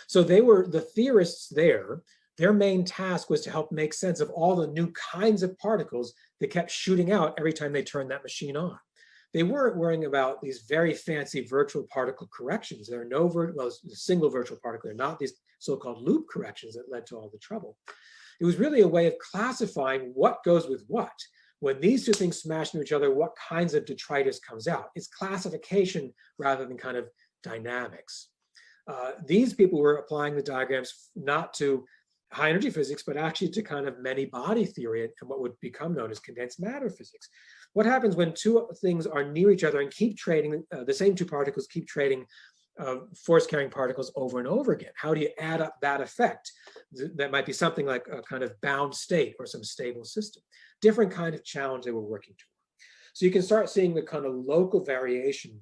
So they were the theorists there. Their main task was to help make sense of all the new kinds of particles that kept shooting out every time they turned that machine on. They weren't worrying about these very fancy virtual particle corrections. There are no single virtual particle. They're not these so-called loop corrections that led to all the trouble. It was really a way of classifying what goes with what. When these two things smash into each other, what kinds of detritus comes out? It's classification rather than kind of dynamics. These people were applying the diagrams not to high energy physics, but actually to kind of many body theory and what would become known as condensed matter physics. What happens when two things are near each other and keep trading, the same two particles keep trading force-carrying particles over and over again? How do you add up that effect? That might be something like a kind of bound state or some stable system. Different kind of challenge they were working toward. So you can start seeing the kind of local variation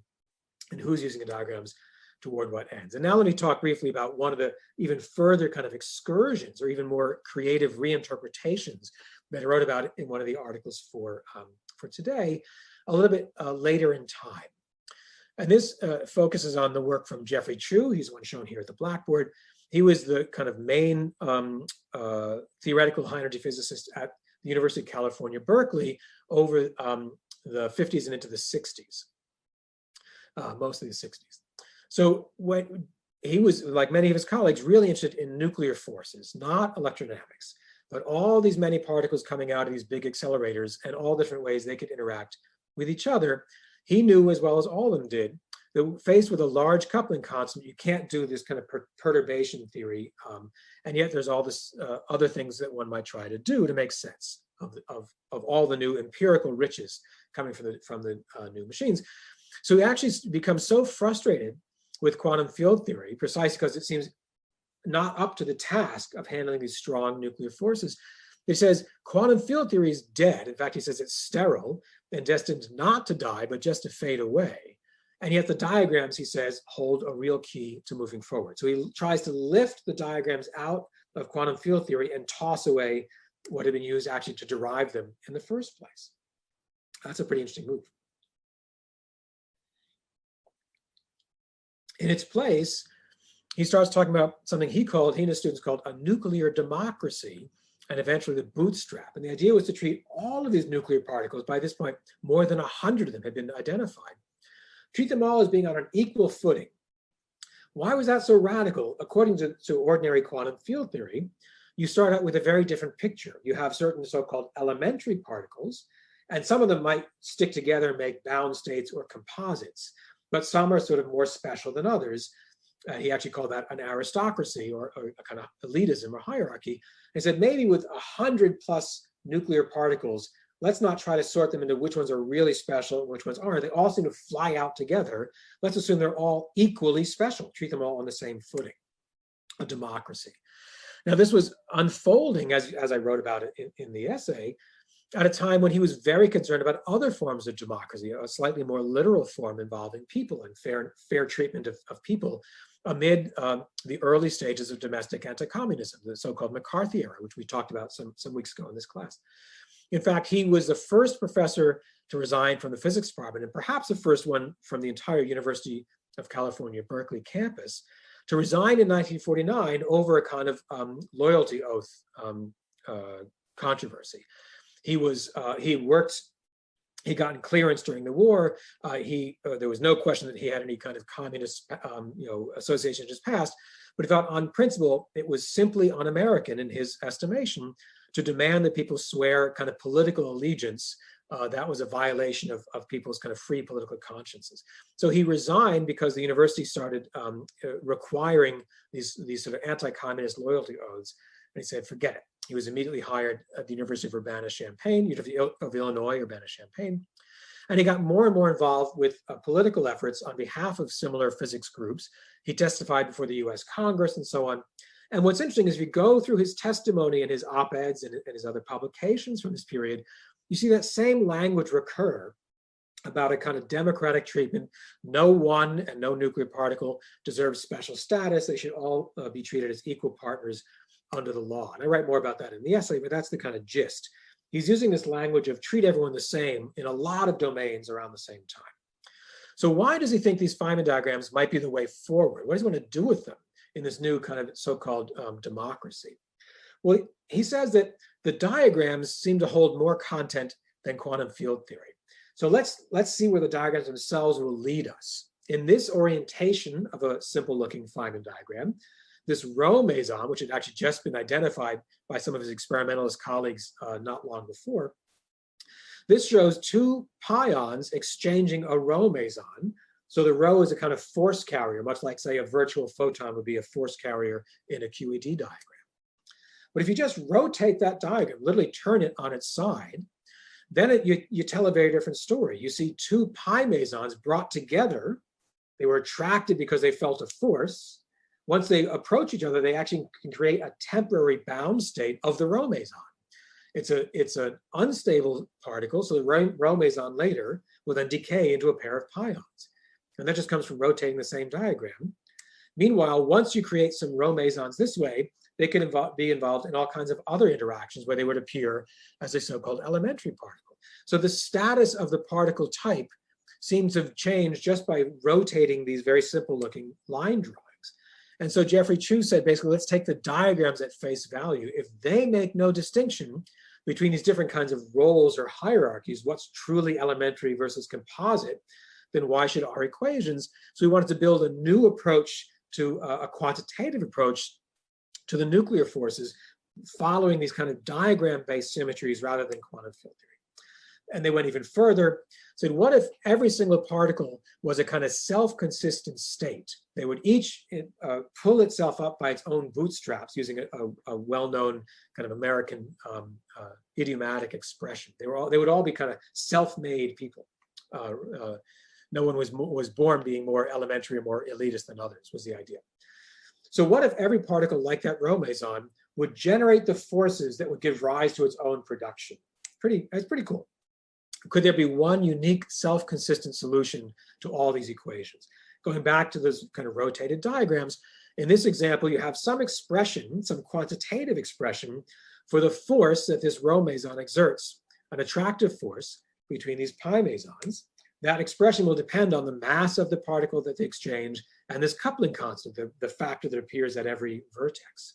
in who's using the diagrams toward what ends. And now let me talk briefly about one of the even further kind of excursions or even more creative reinterpretations that I wrote about in one of the articles for today, a little bit later in time. And this focuses on the work from Geoffrey Chew. He's the one shown here at the blackboard. He was the kind of main theoretical high energy physicist at the University of California, Berkeley, over the 50s and into the 60s, mostly the 60s. So when he was, like many of his colleagues, really interested in nuclear forces, not electrodynamics, but all these many particles coming out of these big accelerators and all different ways they could interact with each other. He knew, as well as all of them did, that faced with a large coupling constant, you can't do this kind of perturbation theory. And yet there's all this other things that one might try to do to make sense of all the new empirical riches coming from the new machines. So he actually becomes so frustrated with quantum field theory, precisely because it seems not up to the task of handling these strong nuclear forces. He says quantum field theory is dead. In fact, he says it's sterile and destined not to die, but just to fade away. And yet the diagrams, he says, hold a real key to moving forward. So he tries to lift the diagrams out of quantum field theory and toss away what had been used actually to derive them in the first place. That's a pretty interesting move. In its place, he starts talking about something he and his students called a nuclear democracy, and eventually the bootstrap. And the idea was to treat all of these nuclear particles, by this point, more than 100 of them had been identified, treat them all as being on an equal footing. Why was that so radical? According to ordinary quantum field theory, you start out with a very different picture. You have certain so-called elementary particles, and some of them might stick together and make bound states or composites, but some are sort of more special than others. He actually called that an aristocracy or a kind of elitism or hierarchy. He said maybe with 100 plus nuclear particles, let's not try to sort them into which ones are really special and which ones aren't. They all seem to fly out together. Let's assume they're all equally special, treat them all on the same footing, a democracy. Now this was unfolding, as I wrote about it in the essay, at a time when he was very concerned about other forms of democracy, a slightly more literal form involving people and fair treatment of people amid the early stages of domestic anti-communism, the so-called McCarthy era, which we talked about some weeks ago in this class. In fact, he was the first professor to resign from the physics department, and perhaps the first one from the entire University of California, Berkeley campus, to resign in 1949 over a kind of loyalty oath controversy. He got in clearance during the war. There was no question that he had any kind of communist association in his past, but he thought on principle, it was simply un-American in his estimation to demand that people swear kind of political allegiance. That was a violation of people's kind of free political consciences. So he resigned because the university started requiring these sort of anti-communist loyalty oaths. And he said, forget it. He was immediately hired at the University of Urbana-Champaign, University of Illinois, Urbana-Champaign. And he got more and more involved with political efforts on behalf of similar physics groups. He testified before the US Congress and so on. And what's interesting is if you go through his testimony and his op-eds and his other publications from this period, you see that same language recur about a kind of democratic treatment. No one and no nuclear particle deserves special status. They should all be treated as equal partners under the law. And I write more about that in the essay, but that's the kind of gist. He's using this language of treat everyone the same in a lot of domains around the same time. So why does he think these Feynman diagrams might be the way forward? What does he want to do with them in this new kind of so-called democracy? Well, he says that the diagrams seem to hold more content than quantum field theory. So let's see where the diagrams themselves will lead us. In this orientation of a simple looking Feynman diagram, this rho meson, which had actually just been identified by some of his experimentalist colleagues not long before, this shows two pions exchanging a rho meson. So the rho is a kind of force carrier, much like, say, a virtual photon would be a force carrier in a QED diagram. But if you just rotate that diagram, literally turn it on its side, then you tell a very different story. You see two pi mesons brought together. They were attracted because they felt a force. Once they approach each other, they actually can create a temporary bound state of the rho meson. It's an unstable particle, so the rho meson later will then decay into a pair of pions. And that just comes from rotating the same diagram. Meanwhile, once you create some rho mesons this way, they can be involved in all kinds of other interactions where they would appear as a so-called elementary particle. So the status of the particle type seems to have changed just by rotating these very simple looking line drawings. And so Jeffrey Chu said, basically, let's take the diagrams at face value. If they make no distinction between these different kinds of roles or hierarchies, what's truly elementary versus composite, then why should our equations? So we wanted to build a new approach to a quantitative approach to the nuclear forces, following these kind of diagram-based symmetries rather than quantum field theory. And they went even further, said, what if every single particle was a kind of self-consistent state? They would each pull itself up by its own bootstraps, using a well-known kind of American idiomatic expression. They would all be kind of self-made people. No one was born being more elementary or more elitist than others, was the idea. So what if every particle, like that rho meson, would generate the forces that would give rise to its own production? It's pretty cool. Could there be one unique self-consistent solution to all these equations? Going back to those kind of rotated diagrams, in this example, you have some expression, some quantitative expression for the force that this rho meson exerts, an attractive force between these pi mesons. That expression will depend on the mass of the particle that they exchange and this coupling constant, the factor that appears at every vertex.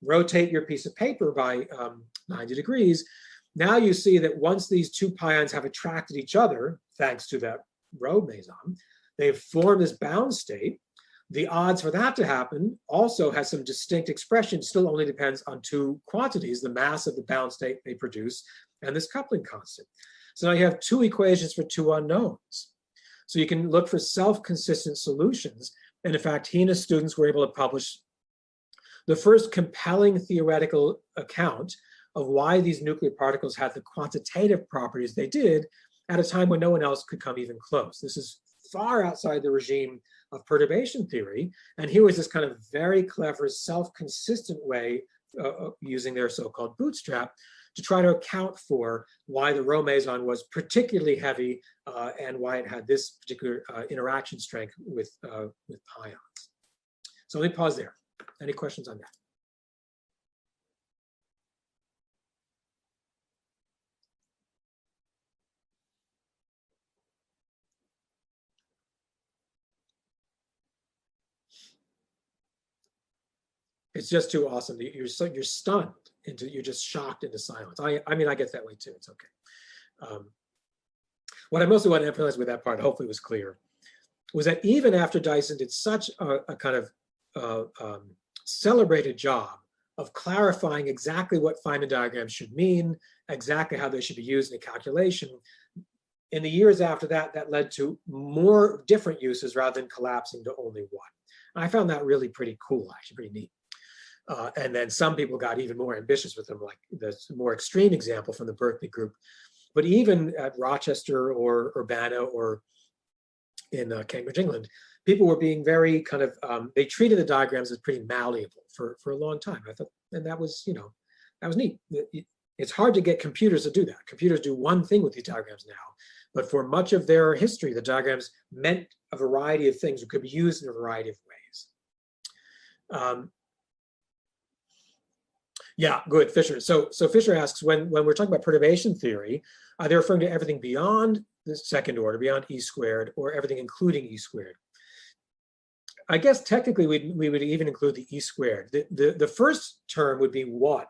Rotate your piece of paper by 90 degrees. Now you see that once these two pions have attracted each other, thanks to that rho meson, they've formed this bound state. The odds for that to happen also has some distinct expression, still only depends on two quantities, the mass of the bound state they produce and this coupling constant. So now you have two equations for two unknowns. So you can look for self-consistent solutions. And in fact, he and his students were able to publish the first compelling theoretical account of why these nuclear particles had the quantitative properties they did at a time when no one else could come even close. This is far outside the regime of perturbation theory. And here was this kind of very clever, self-consistent way using their so-called bootstrap to try to account for why the rho meson was particularly heavy and why it had this particular interaction strength with pions. So let me pause there. Any questions on that? It's just too awesome. You're stunned you're just shocked into silence. I mean, I get that way too. It's okay. What I mostly want to emphasize with that part, hopefully was clear, was that even after Dyson did such a kind of celebrated job of clarifying exactly what Feynman diagrams should mean, exactly how they should be used in a calculation, in the years after that, that led to more different uses rather than collapsing to only one. I found that really pretty cool, actually pretty neat. And then some people got even more ambitious with them, like the more extreme example from the Berkeley group. But even at Rochester or Urbana or in Cambridge, England, people were being very kind of, they treated the diagrams as pretty malleable for a long time. I thought, and that was, that was neat. It's hard to get computers to do that. Computers do one thing with these diagrams now, but for much of their history, the diagrams meant a variety of things. It could be used in a variety of ways. Yeah, good, Fisher. So Fisher asks, when we're talking about perturbation theory, are they referring to everything beyond the second order, beyond E squared, or everything including E squared? I guess technically we would even include the E squared. The first term would be 1,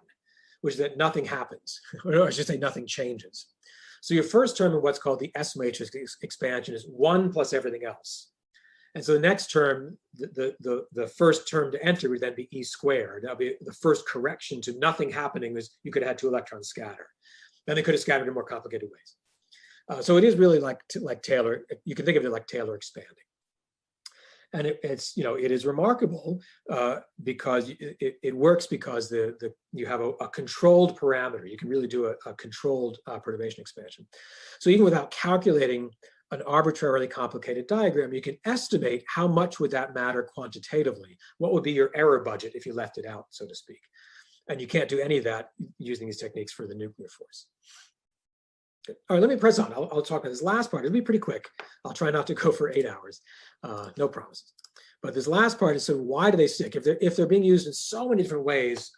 which is that nothing happens, or I should say nothing changes. So your first term in what's called the S matrix expansion is 1 plus everything else. And so the next term, the first term to enter would then be E squared. That'll be the first correction to nothing happening. Is you could have had 2 electrons scatter. Then they could have scattered in more complicated ways. So it is really like Taylor. You can think of it like Taylor expanding. And it is remarkable because it works because you have a controlled parameter. You can really do a controlled perturbation expansion. So even without calculating an arbitrarily complicated diagram, you can estimate how much would that matter quantitatively. What would be your error budget if you left it out, so to speak? And you can't do any of that using these techniques for the nuclear force. All right, let me press on. I'll talk about this last part. It'll be pretty quick. I'll try not to go for 8 hours. No promises. But this last part is, so why do they stick? If they're being used in so many different ways,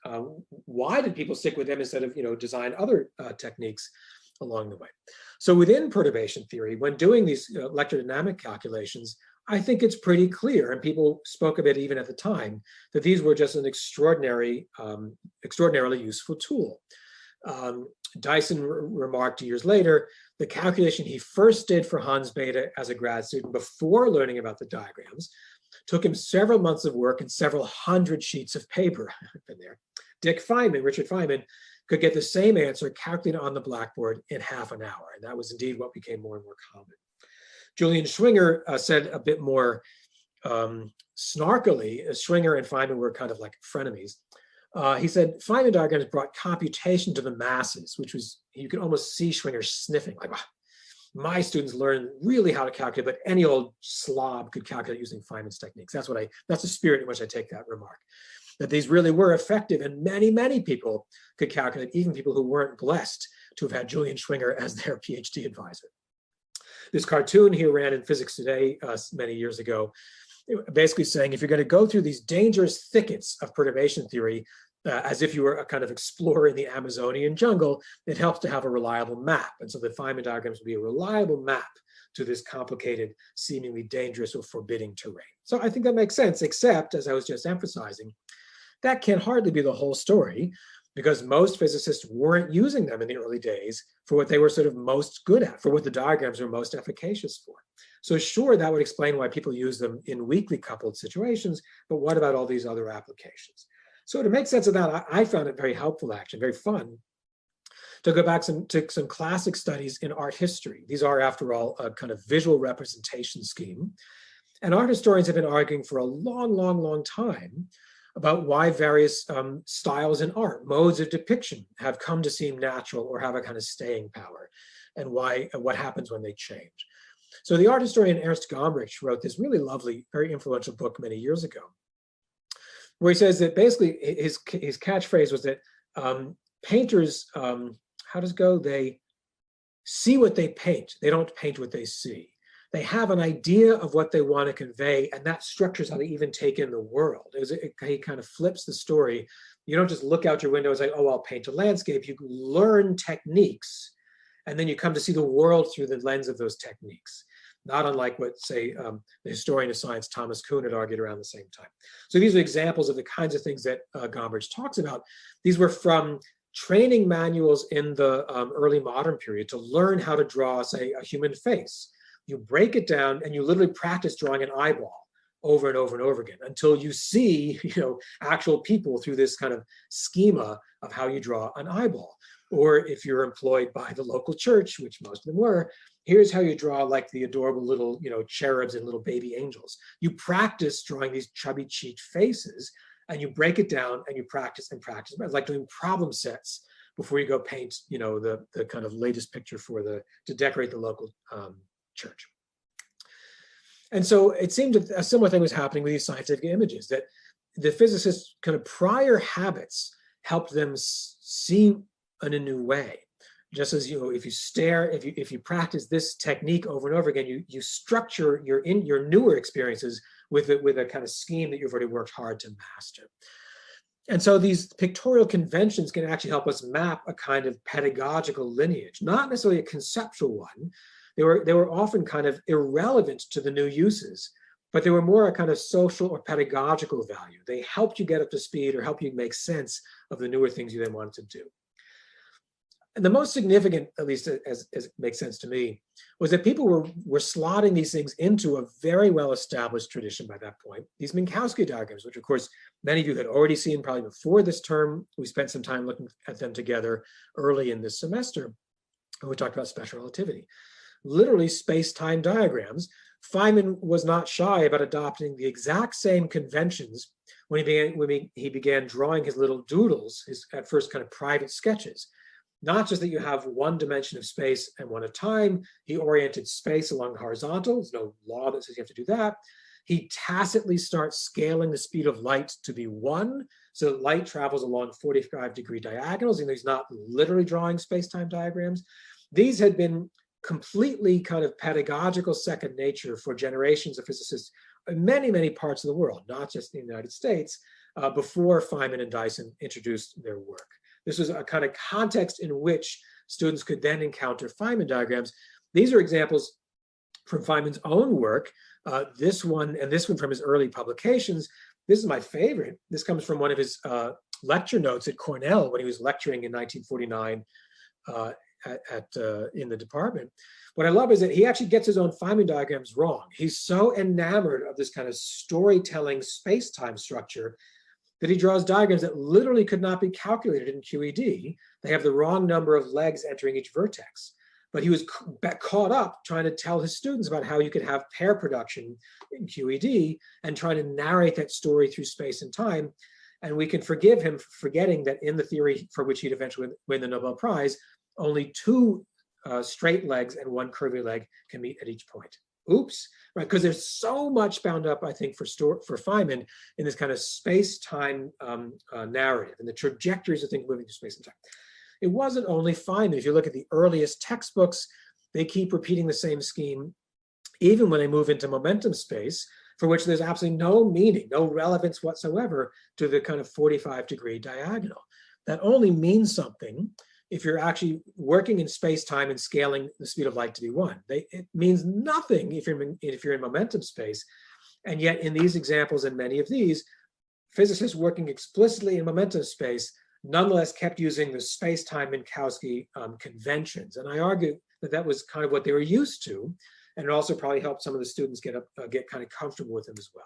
why did people stick with them instead of design other techniques along the way? So within perturbation theory, when doing these electrodynamic calculations, I think it's pretty clear, and people spoke of it even at the time, that these were just an extraordinarily useful tool. Dyson remarked years later, the calculation he first did for Hans Bethe as a grad student before learning about the diagrams took him several months of work and several hundred sheets of paper. I've been there. Richard Feynman, could get the same answer calculated on the blackboard in half an hour. And that was indeed what became more and more common. Julian Schwinger said a bit more snarkily, Schwinger and Feynman were kind of like frenemies. He said, Feynman diagrams brought computation to the masses, which was, you could almost see Schwinger sniffing, like, my students learn really how to calculate, but any old slob could calculate using Feynman's techniques. That's the spirit in which I take that remark. That these really were effective, and many, many people could calculate, even people who weren't blessed to have had Julian Schwinger as their PhD advisor. This cartoon he ran in Physics Today many years ago, basically saying, if you're going to go through these dangerous thickets of perturbation theory, as if you were a kind of explorer in the Amazonian jungle, it helps to have a reliable map. And so the Feynman diagrams would be a reliable map to this complicated, seemingly dangerous or forbidding terrain. So I think that makes sense, except, as I was just emphasizing, that can hardly be the whole story, because most physicists weren't using them in the early days for what they were sort of most good at, for what the diagrams were most efficacious for. So sure, that would explain why people use them in weakly coupled situations, but what about all these other applications? So to make sense of that, I found it very helpful, actually, very fun, to go back to some classic studies in art history. These are, after all, a kind of visual representation scheme. And art historians have been arguing for a long, long, long time about why various styles in art, modes of depiction, have come to seem natural or have a kind of staying power, and what happens when they change. So the art historian Ernst Gombrich wrote this really lovely, very influential book many years ago, where he says that basically his catchphrase was that painters, how does it go? They see what they paint. They don't paint what they see. They have an idea of what they want to convey, and that structures how they even take in the world. He kind of flips the story. You don't just look out your window and say, oh, I'll paint a landscape. You learn techniques, and then you come to see the world through the lens of those techniques. Not unlike what, say, the historian of science Thomas Kuhn had argued around the same time. So these are examples of the kinds of things that Gombrich talks about. These were from training manuals in the early modern period to learn how to draw, say, a human face. You break it down and you literally practice drawing an eyeball over and over and over again until you see, actual people through this kind of schema of how you draw an eyeball. Or if you're employed by the local church, which most of them were, here's how you draw like the adorable little, cherubs and little baby angels. You practice drawing these chubby cheeked faces, and you break it down and you practice and practice. It's like doing problem sets before you go paint, the kind of latest picture to decorate the local church. And so it seemed that a similar thing was happening with these scientific images, that the physicists' kind of prior habits helped them see in a new way. Just as if you stare, if you practice this technique over and over again, you structure your newer experiences with a kind of scheme that you've already worked hard to master. And so these pictorial conventions can actually help us map a kind of pedagogical lineage, not necessarily a conceptual one. They were often kind of irrelevant to the new uses, but they were more a kind of social or pedagogical value. They helped you get up to speed or help you make sense of the newer things you then wanted to do. And the most significant, at least as it makes sense to me, was that people were slotting these things into a very well-established tradition by that point. These Minkowski diagrams, which of course many of you had already seen probably before this term. We spent some time looking at them together early in this semester when we talked about special relativity. Literally space-time diagrams. Feynman was not shy about adopting the exact same conventions when he began drawing his little doodles, his at first kind of private sketches. Not just that you have one dimension of space and one of time. He oriented space along the horizontal. There's no law that says you have to do that. He tacitly starts scaling the speed of light to be 1, so that light travels along 45-degree diagonals, and he's not literally drawing space-time diagrams. these had been completely kind of pedagogical second nature for generations of physicists in many, many parts of the world, not just in the United States, before Feynman and Dyson introduced their work. This was a kind of context in which students could then encounter Feynman diagrams. These are examples from Feynman's own work. This one and this one from his early publications. This is my favorite. This comes from one of his lecture notes at Cornell when he was lecturing in 1949 in the department. What I love is that he actually gets his own Feynman diagrams wrong. He's so enamored of this kind of storytelling space-time structure that he draws diagrams that literally could not be calculated in QED. They have the wrong number of legs entering each vertex. But he was caught up trying to tell his students about how you could have pair production in QED and trying to narrate that story through space and time. And we can forgive him for forgetting that in the theory for which he'd eventually win the Nobel Prize, only two straight legs and one curvy leg can meet at each point. Oops, right? Because there's so much bound up, I think, for Feynman in this kind of space-time narrative and the trajectories of things moving through space and time. It wasn't only Feynman. If you look at the earliest textbooks, they keep repeating the same scheme, even when they move into momentum space, for which there's absolutely no meaning, no relevance whatsoever to the kind of 45-degree diagonal. That only means something if you're actually working in space-time and scaling the speed of light to be 1. It means nothing if you're in momentum space. And yet in these examples and many of these, physicists working explicitly in momentum space nonetheless kept using the space-time Minkowski conventions. And I argue that that was kind of what they were used to. And it also probably helped some of the students get kind of comfortable with them as well.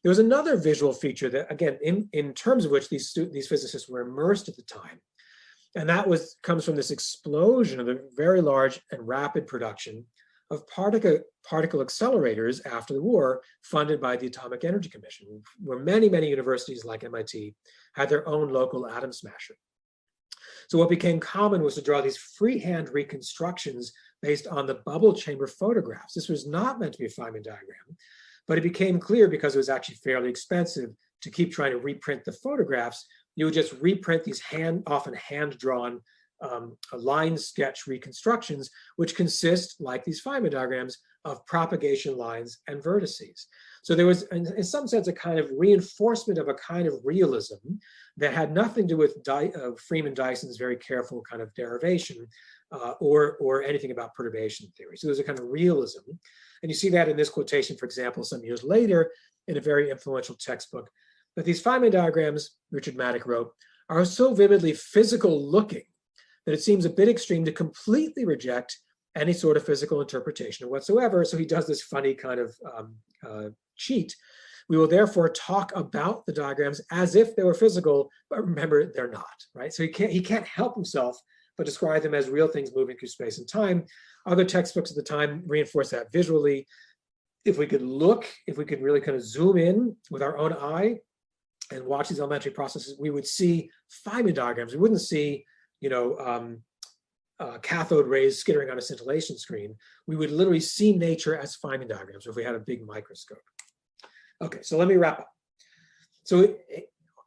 There was another visual feature that, again, in terms of which these physicists were immersed at the time. And that comes from this explosion of a very large and rapid production of particle accelerators after the war, funded by the Atomic Energy Commission, where many, many universities like MIT had their own local atom smasher. So what became common was to draw these freehand reconstructions based on the bubble chamber photographs. This was not meant to be a Feynman diagram, but it became clear because it was actually fairly expensive to keep trying to reprint the photographs. You would just reprint these often hand-drawn line sketch reconstructions, which consist, like these Feynman diagrams, of propagation lines and vertices. So there was, in some sense, a kind of reinforcement of a kind of realism that had nothing to do with Freeman-Dyson's very careful kind of derivation or anything about perturbation theory. So there's a kind of realism. And you see that in this quotation, for example, some years later in a very influential textbook. But these Feynman diagrams, Richard Maddock wrote, are so vividly physical looking that it seems a bit extreme to completely reject any sort of physical interpretation whatsoever. So he does this funny kind of cheat. We will therefore talk about the diagrams as if they were physical, but remember, they're not, right? So he can't help himself but describe them as real things moving through space and time. Other textbooks at the time reinforce that visually. If we could really kind of zoom in with our own eye and watch these elementary processes, we would see Feynman diagrams. We wouldn't see, cathode rays skittering on a scintillation screen. We would literally see nature as Feynman diagrams if we had a big microscope. Okay, so let me wrap up. So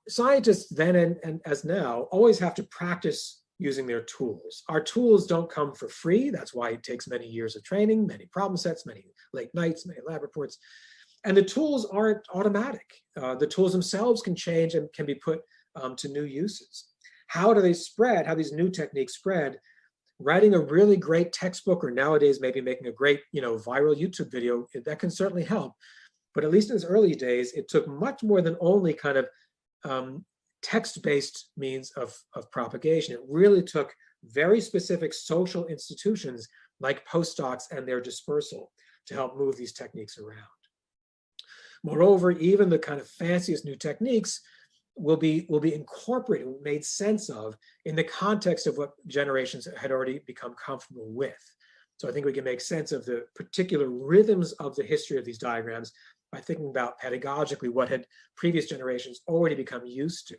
scientists then and as now always have to practice using their tools. Our tools don't come for free. That's why it takes many years of training, many problem sets, many late nights, many lab reports. And the tools aren't automatic. The tools themselves can change and can be put to new uses. How do they spread? How these new techniques spread? Writing a really great textbook, or nowadays maybe making a great viral YouTube video, that can certainly help. But at least in its early days, it took much more than only kind of text-based means of propagation. It really took very specific social institutions like postdocs and their dispersal to help move these techniques around. Moreover, even the kind of fanciest new techniques will be incorporated, made sense of in the context of what generations had already become comfortable with. So I think we can make sense of the particular rhythms of the history of these diagrams by thinking about pedagogically what had previous generations already become used to.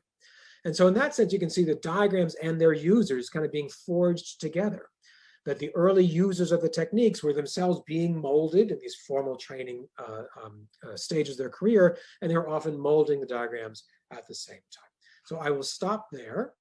And so in that sense, you can see the diagrams and their users kind of being forged together, that the early users of the techniques were themselves being molded in these formal training stages of their career, and they were often molding the diagrams at the same time. So I will stop there.